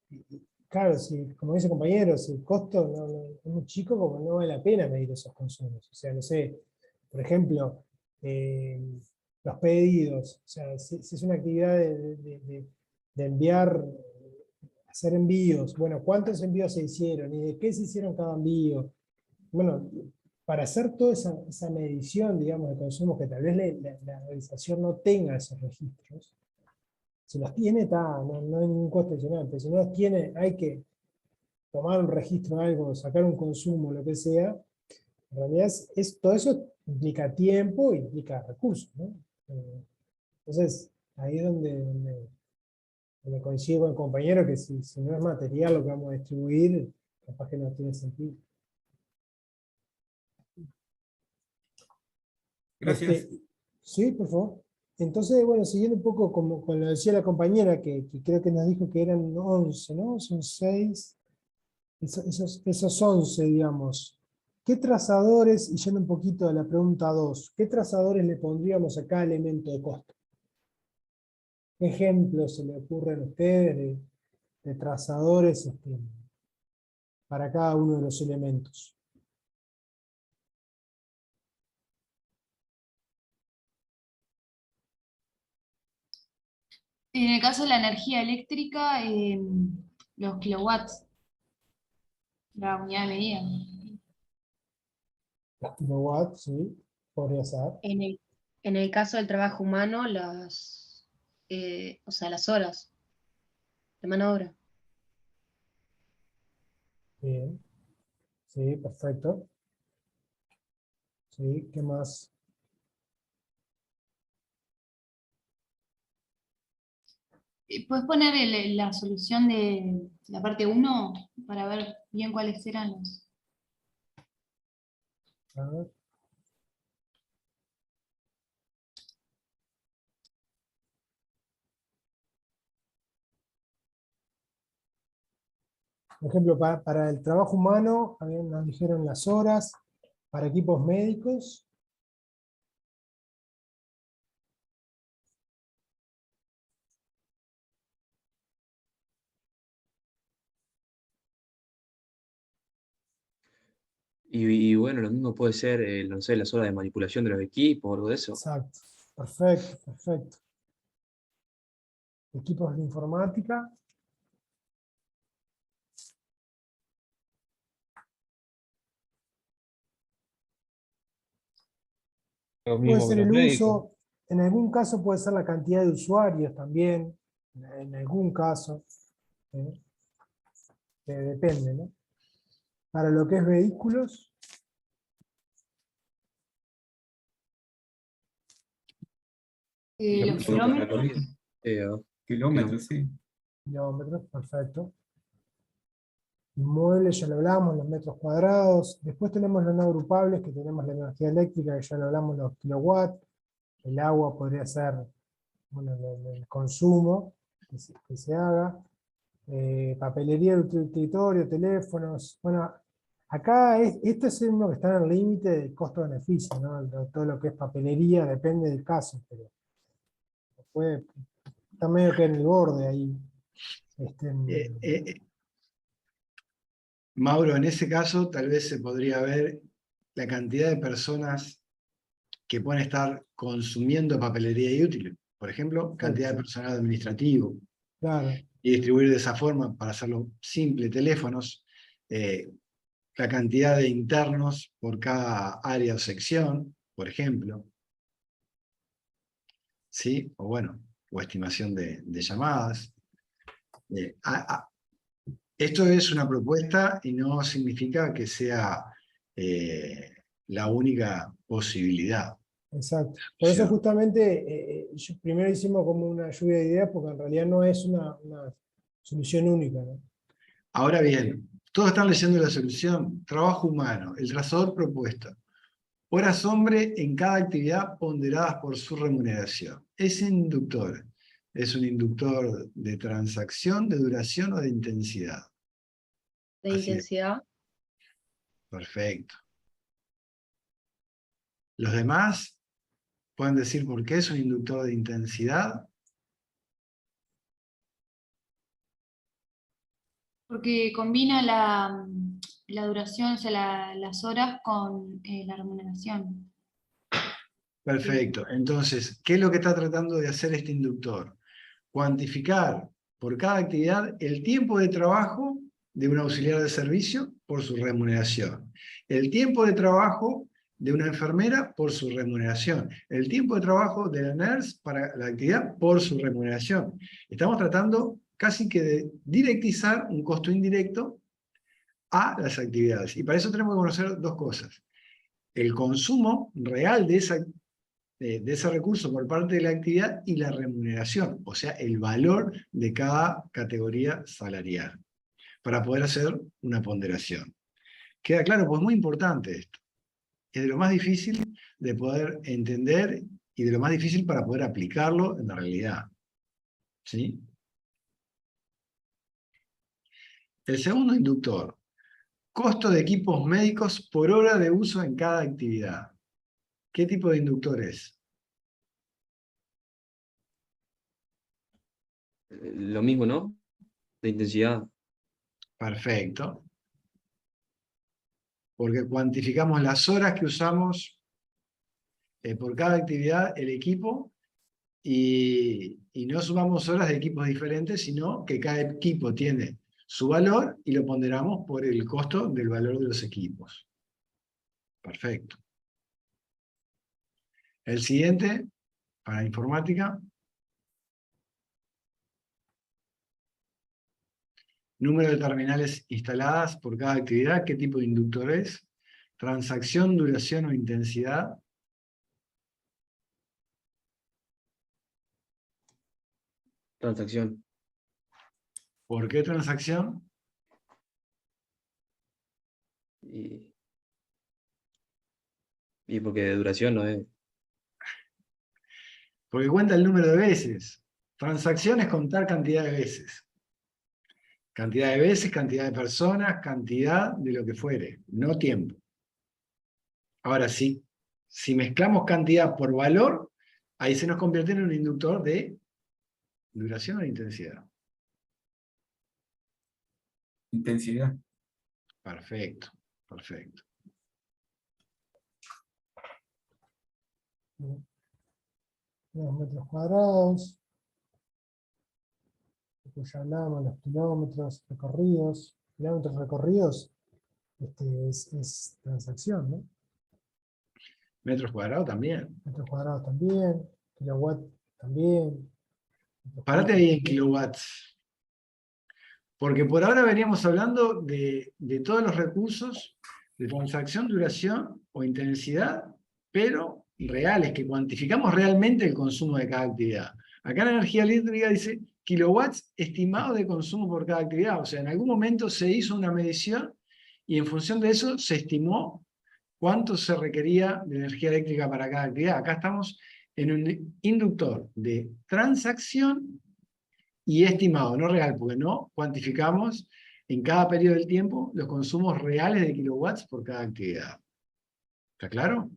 claro, si, como dice el compañero, si el costo es muy chico, como no vale la pena medir esos consumos. O sea, no sé, por ejemplo, los pedidos, o sea, si es una actividad de enviar, hacer envíos, bueno, ¿cuántos envíos se hicieron? ¿Y de qué se hicieron cada envío? Bueno, para hacer toda esa medición, digamos, de consumos, que tal vez la organización no tenga esos registros, si los tiene, no hay ningún costo adicional, pero si no los tiene, hay que tomar un registro de algo, sacar un consumo, lo que sea. En realidad, todo eso implica tiempo, implica recursos, ¿no? Entonces, ahí es donde coincido con el compañero, que si no es material lo que vamos a distribuir, capaz que no tiene sentido. Gracias. Sí, por favor. Entonces, bueno, siguiendo un poco como con lo decía la compañera, que creo que nos dijo que eran 11, ¿no? Son 6. Esos 11, digamos. ¿Qué trazadores, y yendo un poquito a la pregunta 2, qué trazadores le pondríamos a cada elemento de costo? ¿Qué ejemplos se le ocurren a ustedes de trazadores para cada uno de los elementos? En el caso de la energía eléctrica, los kilowatts, la unidad de medida. Los kilowatts, sí, podría ser. En el caso del trabajo humano, o sea, las horas de mano de obra. Bien. Sí, perfecto. Sí, ¿qué más? ¿Puedes poner la solución de la parte 1 para ver bien cuáles eran los? A ver. Por ejemplo, para el trabajo humano, nos dijeron las horas, para equipos médicos. Y bueno, lo mismo puede ser, no sé, las horas de manipulación de los equipos o algo de eso. Exacto, perfecto, perfecto. Equipos de informática. Lo Puede mismo que ser los el médicos. uso, en algún caso puede ser la cantidad de usuarios también, en algún caso. Depende, ¿no? Para lo que es vehículos, Los kilómetros. Kilómetros, sí. kilómetros, perfecto. Inmuebles, ya lo hablamos, los metros cuadrados. Después tenemos los no agrupables, que tenemos la energía eléctrica, que ya lo hablamos, los kilowatts. El agua podría ser, bueno, el consumo que se haga. Papelería de escritorio, teléfonos. Bueno, acá este es uno que está en el límite del costo-beneficio, ¿no? Todo lo que es papelería depende del caso, pero está medio que en el borde ahí. Mauro, en ese caso tal vez se podría ver la cantidad de personas que pueden estar consumiendo papelería y útiles. Por ejemplo, cantidad de personal administrativo. Claro. Y distribuir de esa forma, para hacerlo simple, teléfonos, la cantidad de internos por cada área o sección, por ejemplo. ¿Sí? O bueno, o estimación de llamadas. Esto es una propuesta y no significa que sea la única posibilidad. Exacto. Por eso justamente primero hicimos como una lluvia de ideas, porque en realidad no es una Solución única, ¿no? Ahora bien, todos están leyendo la solución. Trabajo humano, el trazador propuesto. Horas hombre en cada actividad ponderadas por su remuneración. Ese inductor es un inductor de transacción, de duración o de intensidad. De Así es. intensidad. Perfecto. Los demás pueden decir por qué es un inductor de intensidad. Porque combina la duración, o sea, las horas con la remuneración. Perfecto. Entonces, ¿qué es lo que está tratando de hacer este inductor? Cuantificar por cada actividad el tiempo de trabajo de un auxiliar de servicio por su remuneración. El tiempo de trabajo de una enfermera por su remuneración. El tiempo de trabajo de la nurse para la actividad por su remuneración. Estamos tratando casi que de directizar un costo indirecto a las actividades. Y para eso tenemos que conocer dos cosas. El consumo real de ese recurso por parte de la actividad y la remuneración, o sea, el valor de cada categoría salarial, para poder hacer una ponderación. ¿Queda claro? Pues muy importante esto. Es de lo más difícil de poder entender y de lo más difícil para poder aplicarlo en la realidad. ¿Sí? El segundo inductor, costo de equipos médicos por hora de uso en cada actividad. ¿Qué tipo de inductor es? Lo mismo, ¿no? De intensidad. Perfecto. Porque cuantificamos las horas que usamos por cada actividad el equipo y no sumamos horas de equipos diferentes, sino que cada equipo tiene su valor y lo ponderamos por el costo del valor de los equipos. Perfecto. El siguiente, para informática. Número de terminales instaladas por cada actividad. ¿Qué tipo de inductor es? Transacción, duración o intensidad. Transacción. ¿Por qué transacción? Y porque de duración no es. Porque cuenta el número de veces. Transacción es contar cantidad de veces. Cantidad de veces, cantidad de personas, cantidad de lo que fuere, no tiempo. Ahora sí, si mezclamos cantidad por valor, ahí se nos convierte en un inductor de duración o de intensidad. Intensidad. Perfecto, perfecto. Los metros cuadrados. Ya hablábamos, los kilómetros recorridos. Kilómetros recorridos es transacción, ¿no? Metros cuadrados también. Metros cuadrados también. Kilowatt también. Parate ahí en kilowatts. Porque por ahora veníamos hablando de todos los recursos de transacción, duración o intensidad, pero reales, que cuantificamos realmente el consumo de cada actividad. Acá en energía eléctrica dice kilowatts estimados de consumo por cada actividad. O sea, en algún momento se hizo una medición y en función de eso se estimó cuánto se requería de energía eléctrica para cada actividad. Acá estamos en un inductor de transacción y estimado, no real, porque no cuantificamos en cada periodo del tiempo los consumos reales de kilowatts por cada actividad. ¿Está claro?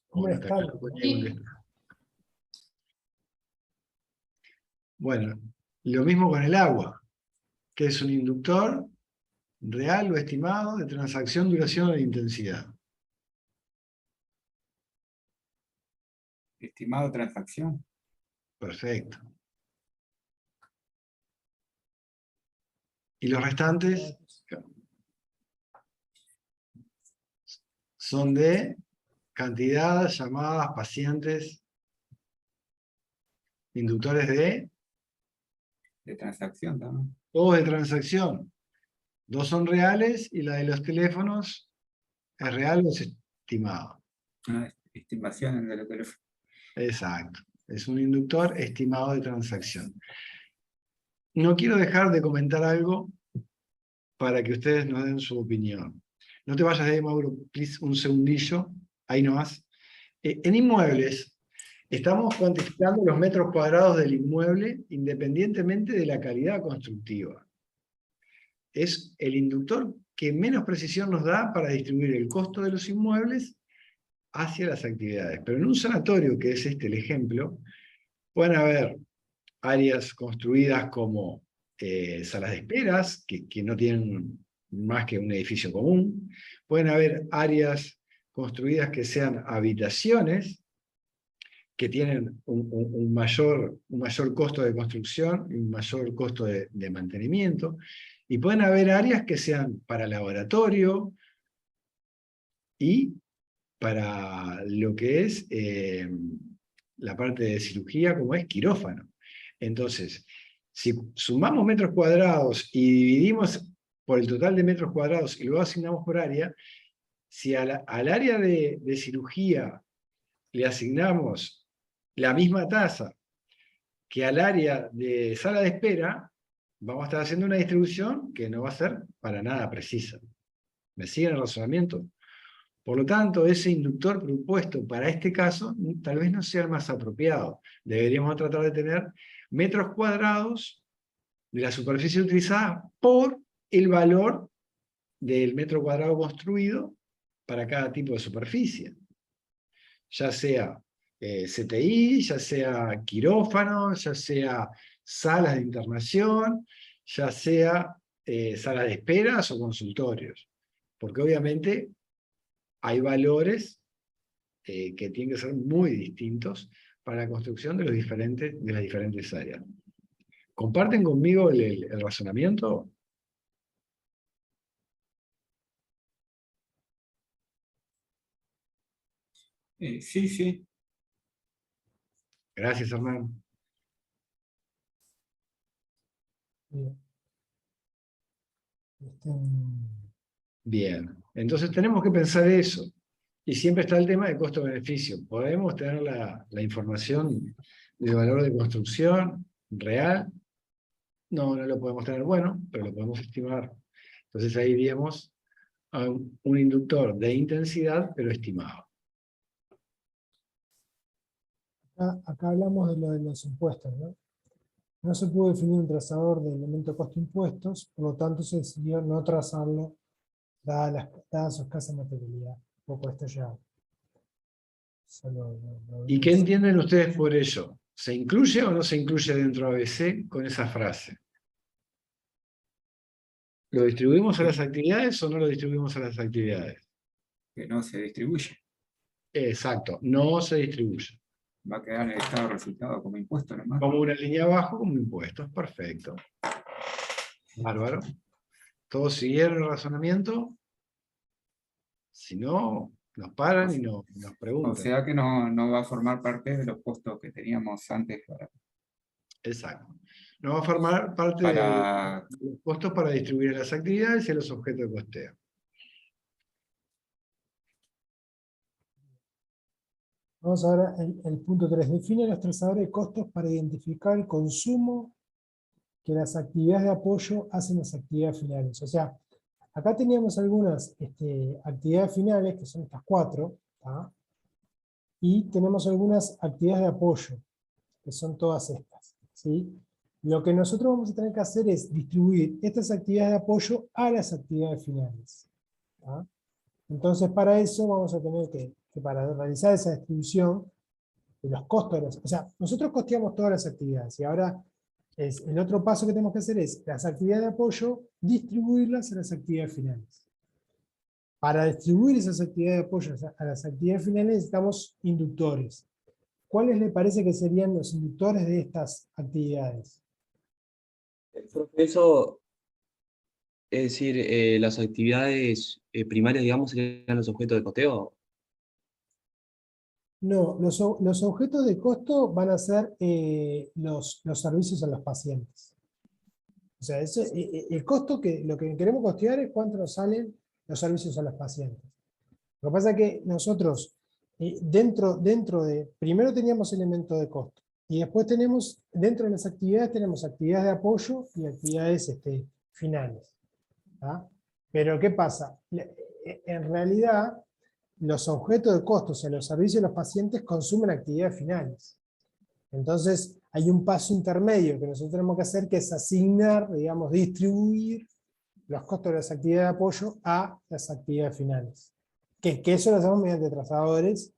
¿Cómo No está? está claro, pues hay que contestar. Bueno, lo mismo con el agua, que es un inductor real o estimado de transacción, duración o de intensidad. Estimado transacción. Perfecto. Y los restantes son de cantidad, llamadas, pacientes, inductores de transacción también. todos de transacción. Dos son reales y la de los teléfonos es real o es estimado. Estimación de lo que lo... Exacto, Es un inductor estimado de transacción. No quiero dejar de comentar algo para que ustedes nos den su opinión. No te vayas de ahí, Mauro, please, un segundillo, ahí nomás. En inmuebles, estamos cuantificando los metros cuadrados del inmueble independientemente de la calidad constructiva. Es el inductor que menos precisión nos da para distribuir el costo de los inmuebles hacia las actividades. Pero en un sanatorio, que es este el ejemplo, pueden haber áreas construidas como salas de esperas, que no tienen más que un edificio común. Pueden haber áreas construidas que sean habitaciones, que tienen un mayor costo de construcción y un mayor costo de mantenimiento. Y pueden haber áreas que sean para laboratorio y para lo que es la parte de cirugía, como es quirófano. Entonces, si sumamos metros cuadrados y dividimos por el total de metros cuadrados y luego asignamos por área, si al área de cirugía le asignamos la misma tasa que al área de sala de espera, vamos a estar haciendo una distribución que no va a ser para nada precisa. ¿Me siguen el razonamiento? Por lo tanto, ese inductor propuesto para este caso tal vez no sea el más apropiado. Deberíamos tratar de tener metros cuadrados de la superficie utilizada por el valor del metro cuadrado construido para cada tipo de superficie. Ya sea CTI, ya sea quirófano, ya sea salas de internación, ya sea salas de esperas o consultorios. Porque obviamente hay valores que tienen que ser muy distintos para la construcción de las diferentes áreas. ¿Comparten conmigo el razonamiento? Sí, sí. Gracias, Hernán. Bien. Bien, entonces tenemos que pensar eso. Y siempre está el tema de costo-beneficio. ¿Podemos tener la información del valor de construcción real? No, no lo podemos tener. Bueno, pero lo podemos estimar. Entonces ahí iríamos a un inductor de intensidad, pero estimado. Acá hablamos de lo de los impuestos, ¿no? No se pudo definir un trazador de elemento costo-impuestos, por lo tanto se decidió no trazarlo, dada su escasa materialidad. Un poco esto ya... ¿Y qué entienden ustedes por ello? ¿Se incluye o no se incluye dentro de ABC con esa frase? ¿Lo distribuimos a las actividades o no lo distribuimos a las actividades? Que no se distribuye. Exacto, no se distribuye. Va a quedar en el estado de resultado como impuesto nomás. Como una línea abajo, como impuestos. Perfecto. Bárbaro. ¿Todos siguieron el razonamiento? Si no, nos paran y nos preguntan. O sea que no va a formar parte de los costos que teníamos antes Exacto. No va a formar parte de los costos para distribuir las actividades y los objetos de costeo. Vamos ahora al punto 3. Define los trazadores de costos para identificar el consumo que las actividades de apoyo hacen las actividades finales. O sea, acá teníamos algunas actividades finales, que son estas 4, ¿tá? Y tenemos algunas actividades de apoyo, que son todas estas, ¿sí? Lo que nosotros vamos a tener que hacer es distribuir estas actividades de apoyo a las actividades finales, ¿tá? Entonces, para eso vamos a tener que para realizar esa distribución de los costos, o sea, nosotros costeamos todas las actividades, y ahora el otro paso que tenemos que hacer es las actividades de apoyo, distribuirlas a las actividades finales. Para distribuir esas actividades de apoyo a las actividades finales necesitamos inductores. ¿Cuáles le parece que serían los inductores de estas actividades? Eso, es decir, las actividades primarias, digamos, serían los objetos de costeo. No, los objetos de costo van a ser los servicios a los pacientes. O sea, el costo, lo que queremos costear es cuánto nos salen los servicios a los pacientes. Lo que pasa es que nosotros dentro de, primero teníamos elementos de costo, y después tenemos, dentro de las actividades tenemos actividades de apoyo y actividades finales. ¿Tá? Pero ¿qué pasa? En realidad, los objetos de costo, o sea, los servicios de los pacientes consumen actividades finales. Entonces, hay un paso intermedio que nosotros tenemos que hacer, que es asignar, digamos, distribuir los costos de las actividades de apoyo a las actividades finales. Que eso lo hacemos mediante trazadores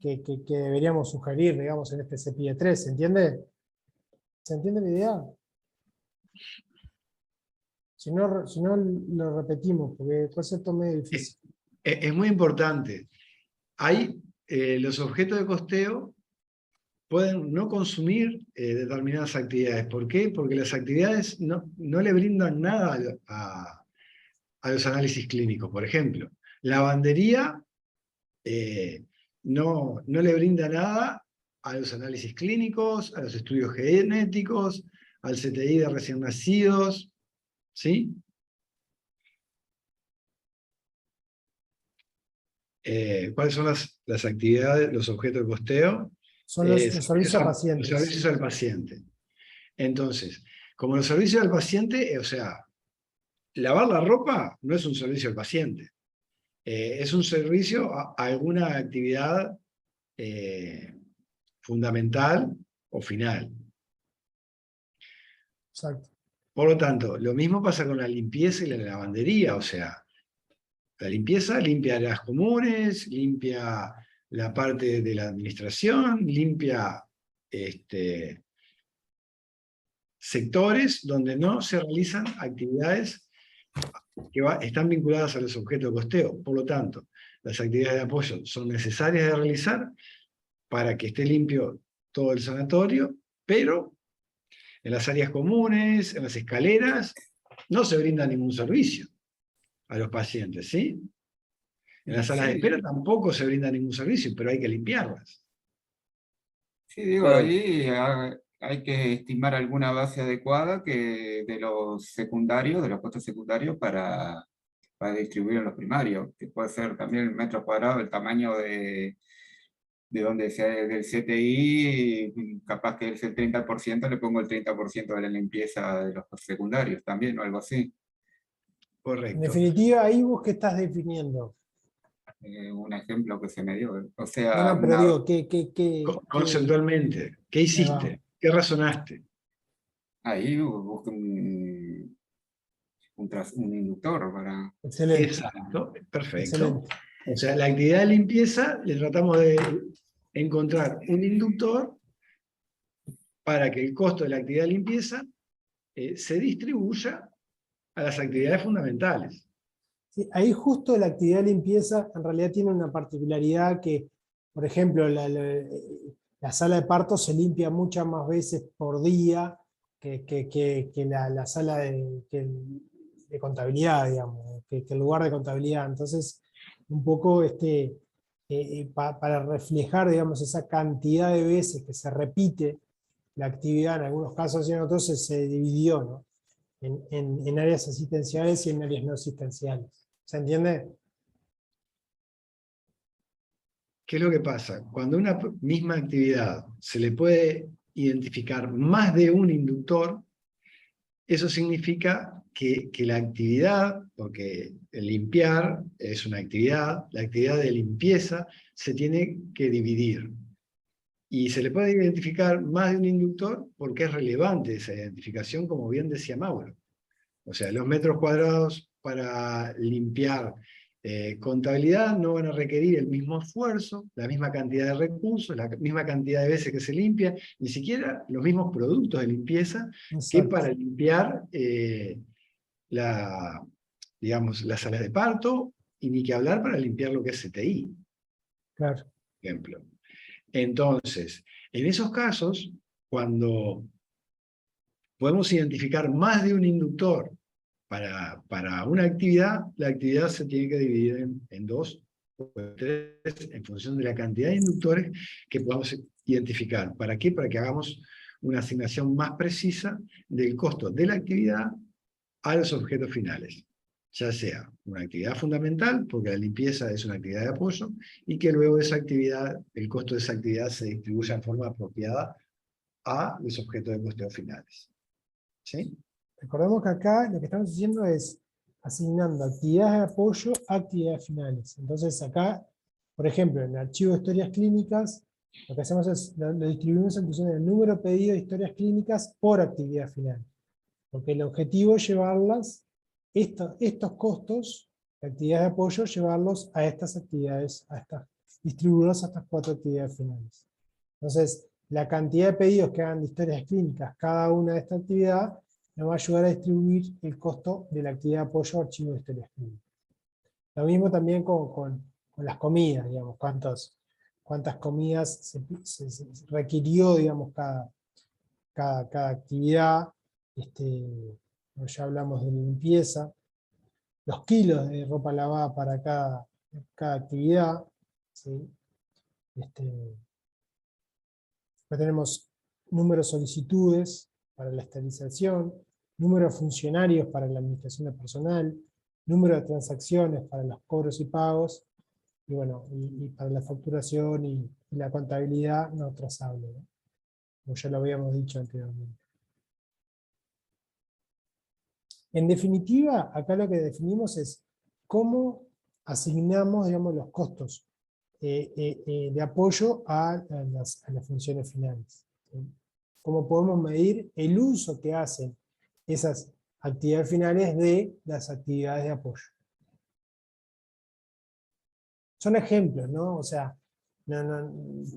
que deberíamos sugerir, digamos, en este CPIE 3, ¿se entiende? ¿Se entiende la idea? Si no lo repetimos, porque puede ser todo medio difícil. Es muy importante. Hay los objetos de costeo pueden no consumir determinadas actividades. ¿Por qué? Porque las actividades no le brindan nada a los análisis clínicos. Por ejemplo, lavandería no le brinda nada a los análisis clínicos, a los estudios genéticos, al CTI de recién nacidos, ¿sí? ¿Cuáles son las actividades, los objetos de costeo? Son los servicios a pacientes. Los servicios al paciente. Entonces, como los servicios al paciente, o sea, lavar la ropa no es un servicio al paciente. Es un servicio a alguna actividad fundamental o final. Exacto. Por lo tanto, lo mismo pasa con la limpieza y la lavandería, o sea, la limpieza limpia áreas comunes, limpia la parte de la administración, limpia sectores donde no se realizan actividades que están vinculadas a los objetos de costeo. Por lo tanto, las actividades de apoyo son necesarias de realizar para que esté limpio todo el sanatorio, pero en las áreas comunes, en las escaleras, no se brinda ningún servicio a los pacientes, ¿sí? En las salas de espera tampoco se brinda ningún servicio, pero hay que limpiarlas. Sí, digo, ahí hay que estimar alguna base adecuada de los secundarios, de los costos secundarios para distribuir en los primarios, que puede ser también el metro cuadrado, el tamaño de donde sea del CTI, capaz que es el 30%, le pongo el 30% de la limpieza de los secundarios también, o algo así. Correcto. En definitiva, ahí vos qué estás definiendo. Un ejemplo que se me dio. O sea, No, pero digo, ¿qué? Conceptualmente, ¿qué hiciste? ¿Qué razonaste? Ahí busco un inductor para... Excelente. Exacto, perfecto. Excelente. O sea, la actividad de limpieza le tratamos de encontrar un inductor para que el costo de la actividad de limpieza se distribuya a las actividades fundamentales. Sí, ahí justo la actividad de limpieza en realidad tiene una particularidad que, por ejemplo, la sala de parto se limpia muchas más veces por día que la sala de contabilidad, digamos, que el lugar de contabilidad. Entonces, un poco para reflejar, digamos, esa cantidad de veces que se repite la actividad, en algunos casos y en otros se dividió, ¿no? En áreas asistenciales y en áreas no asistenciales. ¿Se entiende? ¿Qué es lo que pasa? Cuando a una misma actividad se le puede identificar más de un inductor, eso significa que la actividad, porque el limpiar es una actividad, la actividad de limpieza se tiene que dividir. Y se le puede identificar más de un inductor porque es relevante esa identificación, como bien decía Mauro. O sea, los metros cuadrados para limpiar contabilidad no van a requerir el mismo esfuerzo, la misma cantidad de recursos, la misma cantidad de veces que se limpia, ni siquiera los mismos productos de limpieza. Exacto. Que para limpiar digamos, las salas de parto, y ni que hablar para limpiar lo que es CTI. Claro. Por ejemplo. Entonces, en esos casos, cuando podemos identificar más de un inductor para una actividad, la actividad se tiene que dividir en dos o tres en función de la cantidad de inductores que podamos identificar. ¿Para qué? Para que hagamos una asignación más precisa del costo de la actividad a los objetos finales. ya sea una actividad fundamental, porque la limpieza es una actividad de apoyo, y que luego esa actividad, el costo de esa actividad se distribuya en forma apropiada a los objetos de costeo finales. ¿Sí? Recordemos que acá lo que estamos haciendo es asignando actividades de apoyo a actividades finales. Entonces acá, por ejemplo, en el archivo de historias clínicas, lo que hacemos es, lo distribuimos en función del número pedido de historias clínicas por actividad final. Porque el objetivo es llevarlas, estos costos de actividades de apoyo, llevarlos a estas actividades, distribuirlos a estas 4 actividades finales. Entonces, la cantidad de pedidos que hagan de historias clínicas cada una de estas actividades nos va a ayudar a distribuir el costo de la actividad de apoyo a archivo de historias clínicas. Lo mismo también con las comidas, digamos, cuántas comidas se requirió, digamos, cada actividad. Ya hablamos de limpieza, los kilos de ropa lavada para cada actividad, ¿sí? Después tenemos número de solicitudes para la esterilización, número de funcionarios para la administración de personal, número de transacciones para los cobros y pagos, y bueno, y para la facturación y la contabilidad no trazable, ¿no? Como ya lo habíamos dicho anteriormente. En definitiva, acá lo que definimos es cómo asignamos, digamos, los costos de apoyo a las funciones finales. ¿Sí? Cómo podemos medir el uso que hacen esas actividades finales de las actividades de apoyo. Son ejemplos, ¿no? O sea,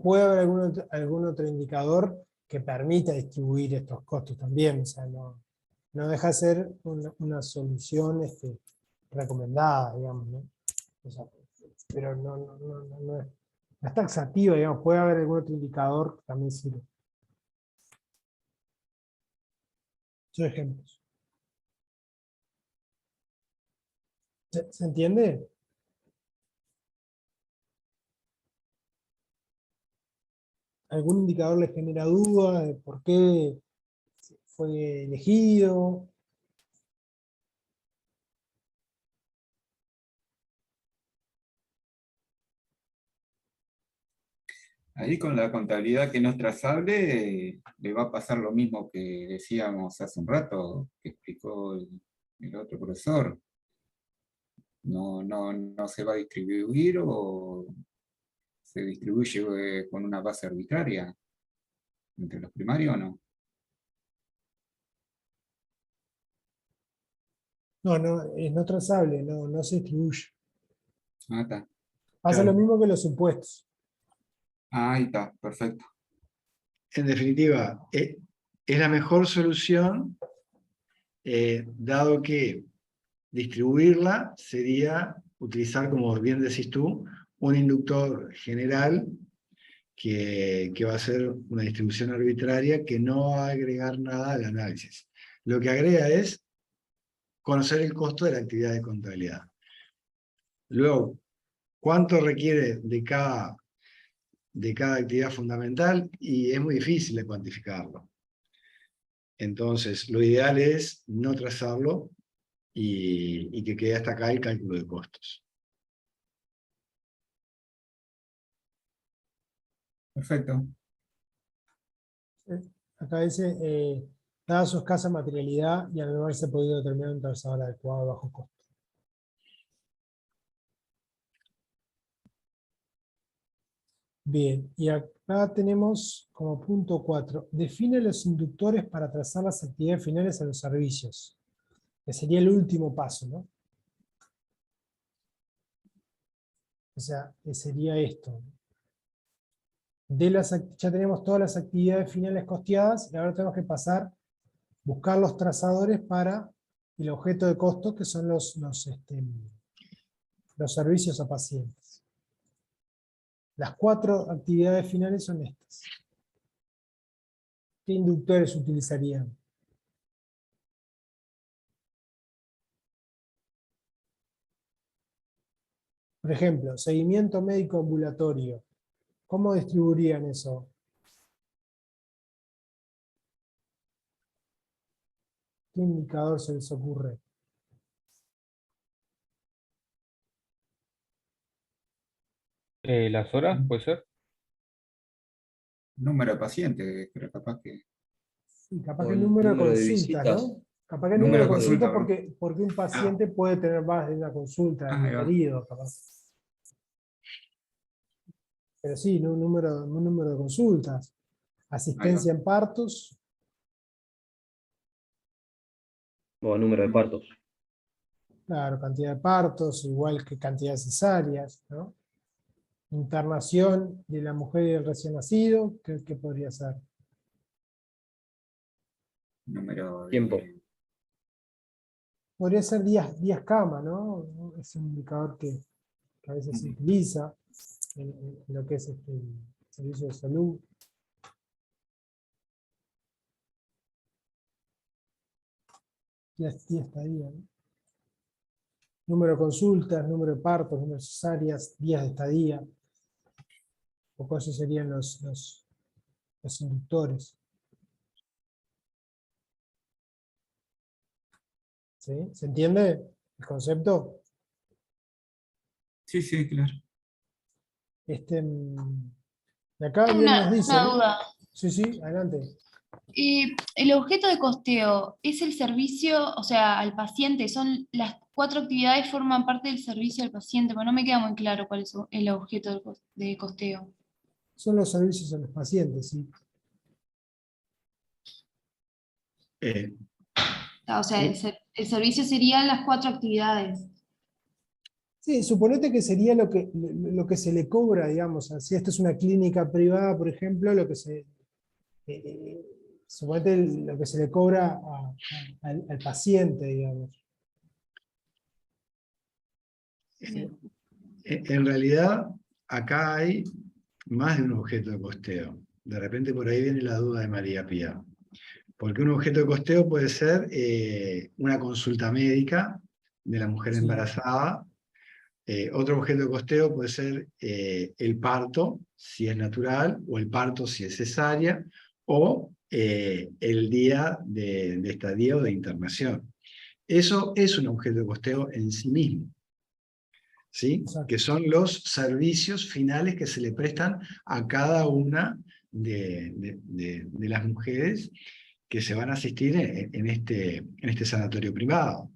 puede haber algún otro indicador que permita distribuir estos costos también, o sea, no deja de ser una solución recomendada, digamos, ¿no? O sea, pero no es taxativa, digamos, puede haber algún otro indicador que también sirve. Son ejemplos. ¿Se entiende? ¿Algún indicador les genera dudas de por qué fue elegido? Ahí con la contabilidad que no es trazable, le va a pasar lo mismo que decíamos hace un rato, que explicó el otro profesor. No se va a distribuir o se distribuye con una base arbitraria entre los primarios o no. No, es no trazable, no se distribuye. Ah, está. Pasa Claro. lo mismo que los impuestos. Ah, ahí está, perfecto. En definitiva, es la mejor solución, dado que distribuirla sería utilizar, como bien decís tú, un inductor general que va a ser una distribución arbitraria que no va a agregar nada al análisis. Lo que agrega es conocer el costo de la actividad de contabilidad. Luego, ¿cuánto requiere de cada actividad fundamental? Y es muy difícil de cuantificarlo. Entonces, lo ideal es no trazarlo y que quede hasta acá el cálculo de costos. Perfecto. Acá dice, dada su escasa materialidad y al no haberse podido determinar un trazador adecuado bajo costo. Bien, y acá tenemos como punto 4, define los inductores para trazar las actividades finales a los servicios, que sería el último paso, ¿no? O sea, que sería esto. Ya tenemos todas las actividades finales costeadas y ahora tenemos que buscar los trazadores para el objeto de costo, que son los servicios a pacientes. Las 4 actividades finales son estas. ¿Qué inductores utilizarían? Por ejemplo, seguimiento médico ambulatorio. ¿Cómo distribuirían eso? ¿Qué indicador se les ocurre? ¿Las horas, puede ser? Número de pacientes, pero capaz que. Y capaz O que el el número de número de consultas, visitas. ¿no? Capaz que el Número número de de consultas consultas, ¿no? porque un paciente puede tener más de una consulta en Ahí un va. periodo, capaz. Pero sí, un número de consultas. Ahí va. Asistencia en partos, O número de partos. claro, cantidad de partos, igual que cantidad de cesáreas, ¿no? Internación de la mujer y del recién nacido, ¿qué podría ser? Número Tiempo. Podría ser días cama, ¿no? Es un indicador que a veces se utiliza en lo que es el servicio de salud. Días estadía, ¿no? Número de consultas, número de partos, número de cesáreas, días de estadía. Un poco esos serían los inductores. ¿Sí? ¿Se entiende el concepto? Sí, sí, claro. De acá Tengo bien nos una dicen. duda. Sí, adelante. El objeto de costeo es el servicio, o sea, al paciente, son las 4 actividades forman parte del servicio al paciente, pero no me queda muy claro cuál es el objeto de costeo. Son los servicios a los pacientes, sí. Eh, O sea, el servicio serían las 4 actividades. Sí, suponete que sería lo que se le cobra, digamos. Si esto es una clínica privada, por ejemplo, suponete lo que se le cobra al paciente, digamos. En realidad, acá hay más de un objeto de costeo. De repente por ahí viene la duda de María Pía. Porque un objeto de costeo puede ser una consulta médica de la mujer Sí. embarazada. Otro objeto de costeo puede ser el parto, si es natural, o el parto si es cesárea, o el día de estadía o de internación. Eso es un objeto de costeo en sí mismo, ¿sí? Exacto. Que son los servicios finales que se le prestan a cada una de las mujeres que se van a asistir en este sanatorio privado.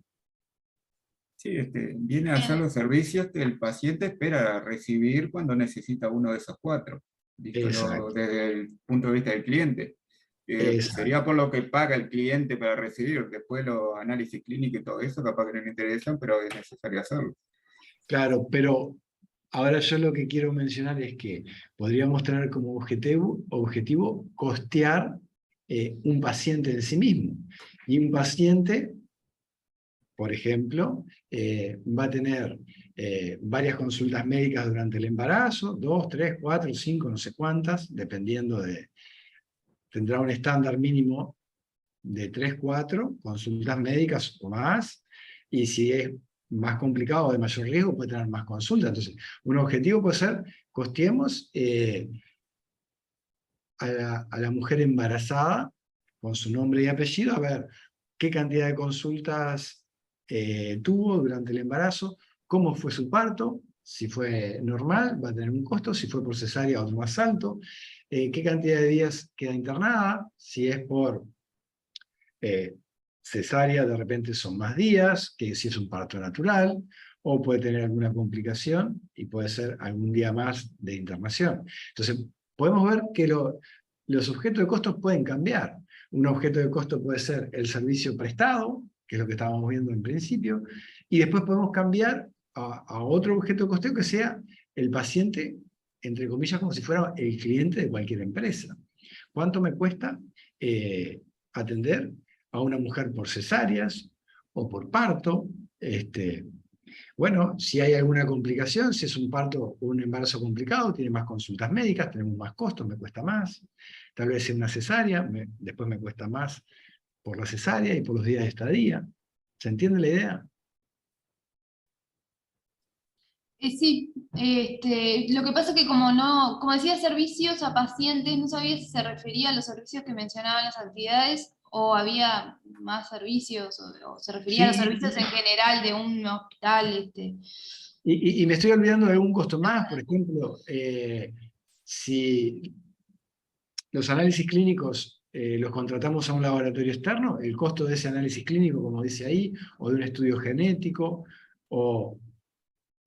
Sí, viene a hacer los servicios que el paciente espera recibir cuando necesita uno de esos 4, Exacto. desde el punto de vista del cliente. Exacto. Sería por lo que paga el cliente para recibir, después los análisis clínicos y todo eso, capaz que no le interesan, pero es necesario hacerlo. Claro, pero ahora yo lo que quiero mencionar es que podríamos tener como objetivo costear un paciente en sí mismo. Y un paciente, por ejemplo, va a tener varias consultas médicas durante el embarazo, 2, 3, 4, 5, no sé cuántas, dependiendo tendrá un estándar mínimo de 3, 4 consultas médicas o más, y si es más complicado o de mayor riesgo puede tener más consultas. Entonces, un objetivo puede ser, costeemos a la mujer embarazada con su nombre y apellido, a ver qué cantidad de consultas tuvo durante el embarazo, cómo fue su parto, si fue normal va a tener un costo, si fue por cesárea otro más alto, qué cantidad de días queda internada, si es por cesárea de repente son más días que si es un parto natural, o puede tener alguna complicación y puede ser algún día más de internación. Entonces, podemos ver que los objetos de costos pueden cambiar. Un objeto de costo puede ser el servicio prestado, que es lo que estábamos viendo en principio, y después podemos cambiar a otro objeto de costeo que sea el paciente, entre comillas, como si fuera el cliente de cualquier empresa. ¿Cuánto me cuesta atender a una mujer por cesáreas o por parto? Bueno, si hay alguna complicación, si es un parto o un embarazo complicado, tiene más consultas médicas, tenemos más costos, me cuesta más. Tal vez sea una cesárea, después me cuesta más por la cesárea y por los días de estadía. ¿Se entiende la idea? Sí, lo que pasa es que como decía servicios a pacientes, no sabía si se refería a los servicios que mencionaban las actividades o había más servicios o se refería a los Sí, servicios en general de un hospital. Y me estoy olvidando de algún costo más, por ejemplo, si los análisis clínicos los contratamos a un laboratorio externo, el costo de ese análisis clínico, como dice ahí, o de un estudio genético, o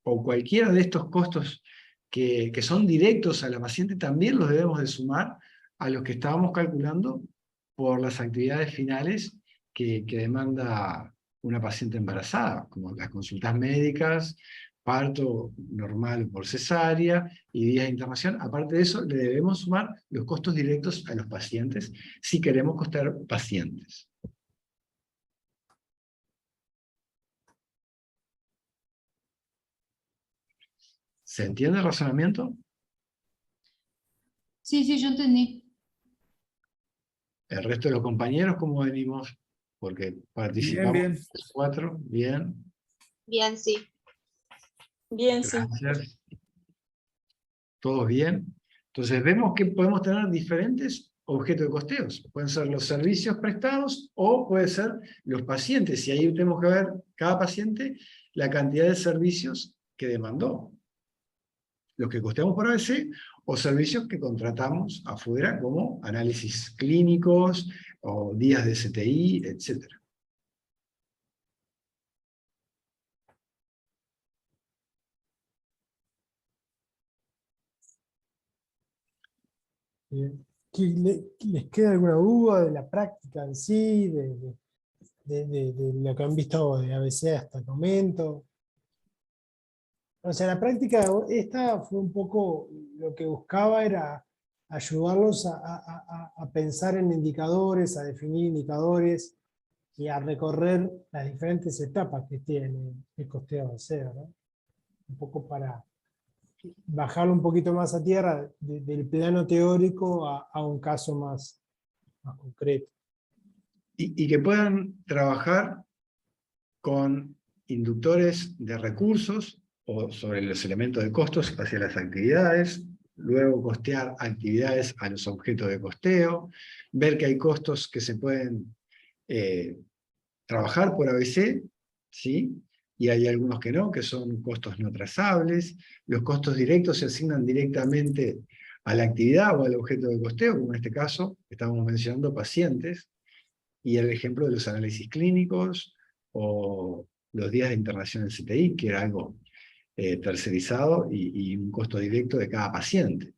cualquiera de estos costos que son directos a la paciente, también los debemos de sumar a los que estábamos calculando por las actividades finales que demanda una paciente embarazada, como las consultas médicas, parto normal por cesárea y días de internación. Aparte de eso, le debemos sumar los costos directos a los pacientes si queremos costar pacientes. ¿Se entiende el razonamiento? Sí, sí, yo entendí. El resto de los compañeros, ¿cómo venimos? Porque participamos bien. los 4, bien. Bien, sí. Bien, sí. Gracias. ¿Todos bien? Entonces vemos que podemos tener diferentes objetos de costeos. Pueden ser los servicios prestados o pueden ser los pacientes. Y ahí tenemos que ver cada paciente la cantidad de servicios que demandó. Los que costeamos por ABC o servicios que contratamos afuera como análisis clínicos o días de CTI, etc. Bien. ¿Les queda alguna duda de la práctica en sí, de lo que han visto de ABC hasta el momento? O sea, la práctica esta fue un poco, lo que buscaba era ayudarlos a pensar en indicadores, a definir indicadores y a recorrer las diferentes etapas que tiene el costeo ABC, ¿no? Un poco para bajarlo un poquito más a tierra del plano teórico a un caso más concreto. Y que puedan trabajar con inductores de recursos o sobre los elementos de costos hacia las actividades, luego costear actividades a los objetos de costeo, ver que hay costos que se pueden trabajar por ABC, ¿sí? Y hay algunos que no, que son costos no trazables. Los costos directos se asignan directamente a la actividad o al objeto de costeo, como en este caso estamos mencionando pacientes, y el ejemplo de los análisis clínicos o los días de internación en CTI, que era algo tercerizado y un costo directo de cada paciente.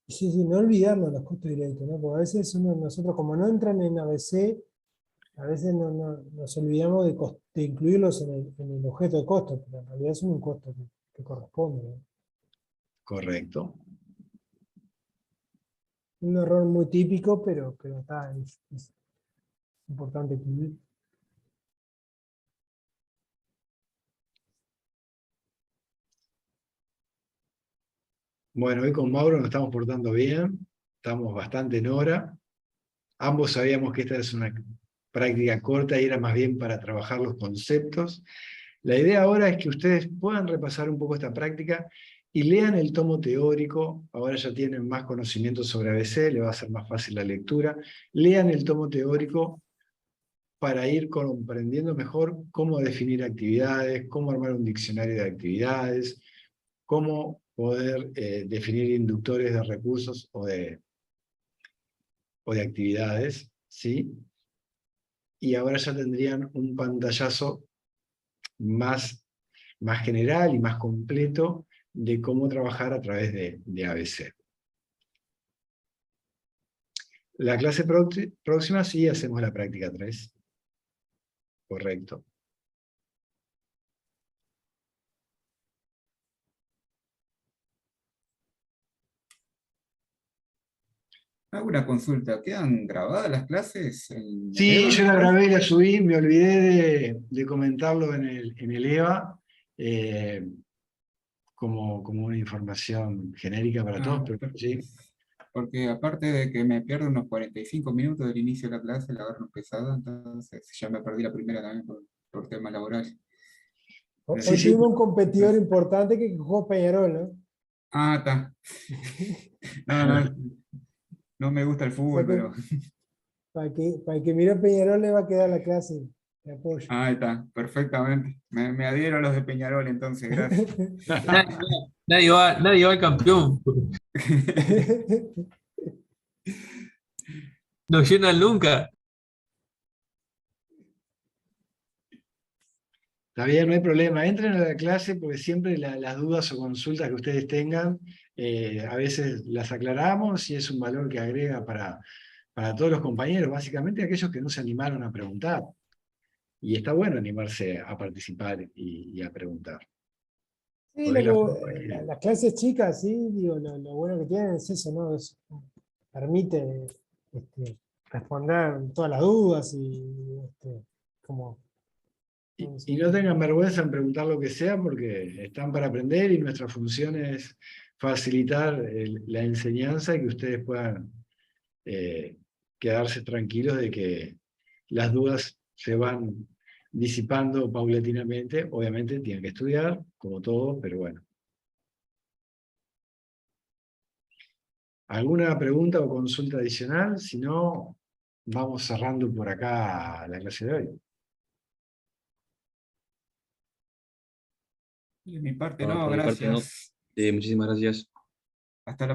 Sí, sí, no olvidarnos los costos directos, ¿no? Porque a veces nosotros, como no entran en ABC, a veces nos olvidamos de incluirlos en el objeto de costo, pero en realidad es un costo que corresponde, ¿no? Correcto. Un error muy típico, pero es importante incluir. Bueno, hoy con Mauro nos estamos portando bien, estamos bastante en hora. Ambos sabíamos que esta es una práctica corta y era más bien para trabajar los conceptos. La idea ahora es que ustedes puedan repasar un poco esta práctica y lean el tomo teórico. Ahora ya tienen más conocimiento sobre ABC, les va a ser más fácil la lectura. Lean el tomo teórico para ir comprendiendo mejor cómo definir actividades, cómo armar un diccionario de actividades, cómo poder definir inductores de recursos o de actividades, ¿sí? Y ahora ya tendrían un pantallazo más general y más completo de cómo trabajar a través de ABC. La clase próxima sí hacemos la práctica 3. Correcto. Hago una consulta, ¿quedan grabadas las clases en el Sí, EVA? yo la grabé y la subí, me olvidé de comentarlo en el EVA, como una información genérica para todos, pero sí. Porque aparte de que me pierdo unos 45 minutos del inicio de la clase, la agarro pesada, entonces ya me perdí la primera también por tema laboral. Hoy Sí, sí. tuvimos un competidor importante que jugó Peñarol, ¿no? Ah, está. No me gusta el O sea fútbol, que pero para el que miró Peñarol le va a quedar la clase te apoyo. Ahí está, perfectamente. Me adhiero a los de Peñarol entonces, gracias. Nadie va al campeón. No llenan nunca. Está bien, no hay problema. Entren a la clase porque siempre las dudas o consultas que ustedes tengan, a veces las aclaramos y es un valor que agrega para todos los compañeros, básicamente aquellos que no se animaron a preguntar. Y está bueno animarse a participar y a preguntar. Sí, Porque es la forma que- las clases chicas, sí, digo, lo bueno que tienen es eso, ¿no? Permite responder todas las dudas y como... y no tengan vergüenza en preguntar lo que sea porque están para aprender y nuestra función es facilitar la enseñanza y que ustedes puedan quedarse tranquilos de que las dudas se van disipando paulatinamente. Obviamente tienen que estudiar, como todo, pero bueno. ¿Alguna pregunta o consulta adicional? Si no, vamos cerrando por acá la clase de hoy. Y de mi parte No, no, por mi parte no. gracias. Muchísimas gracias. Hasta la próxima.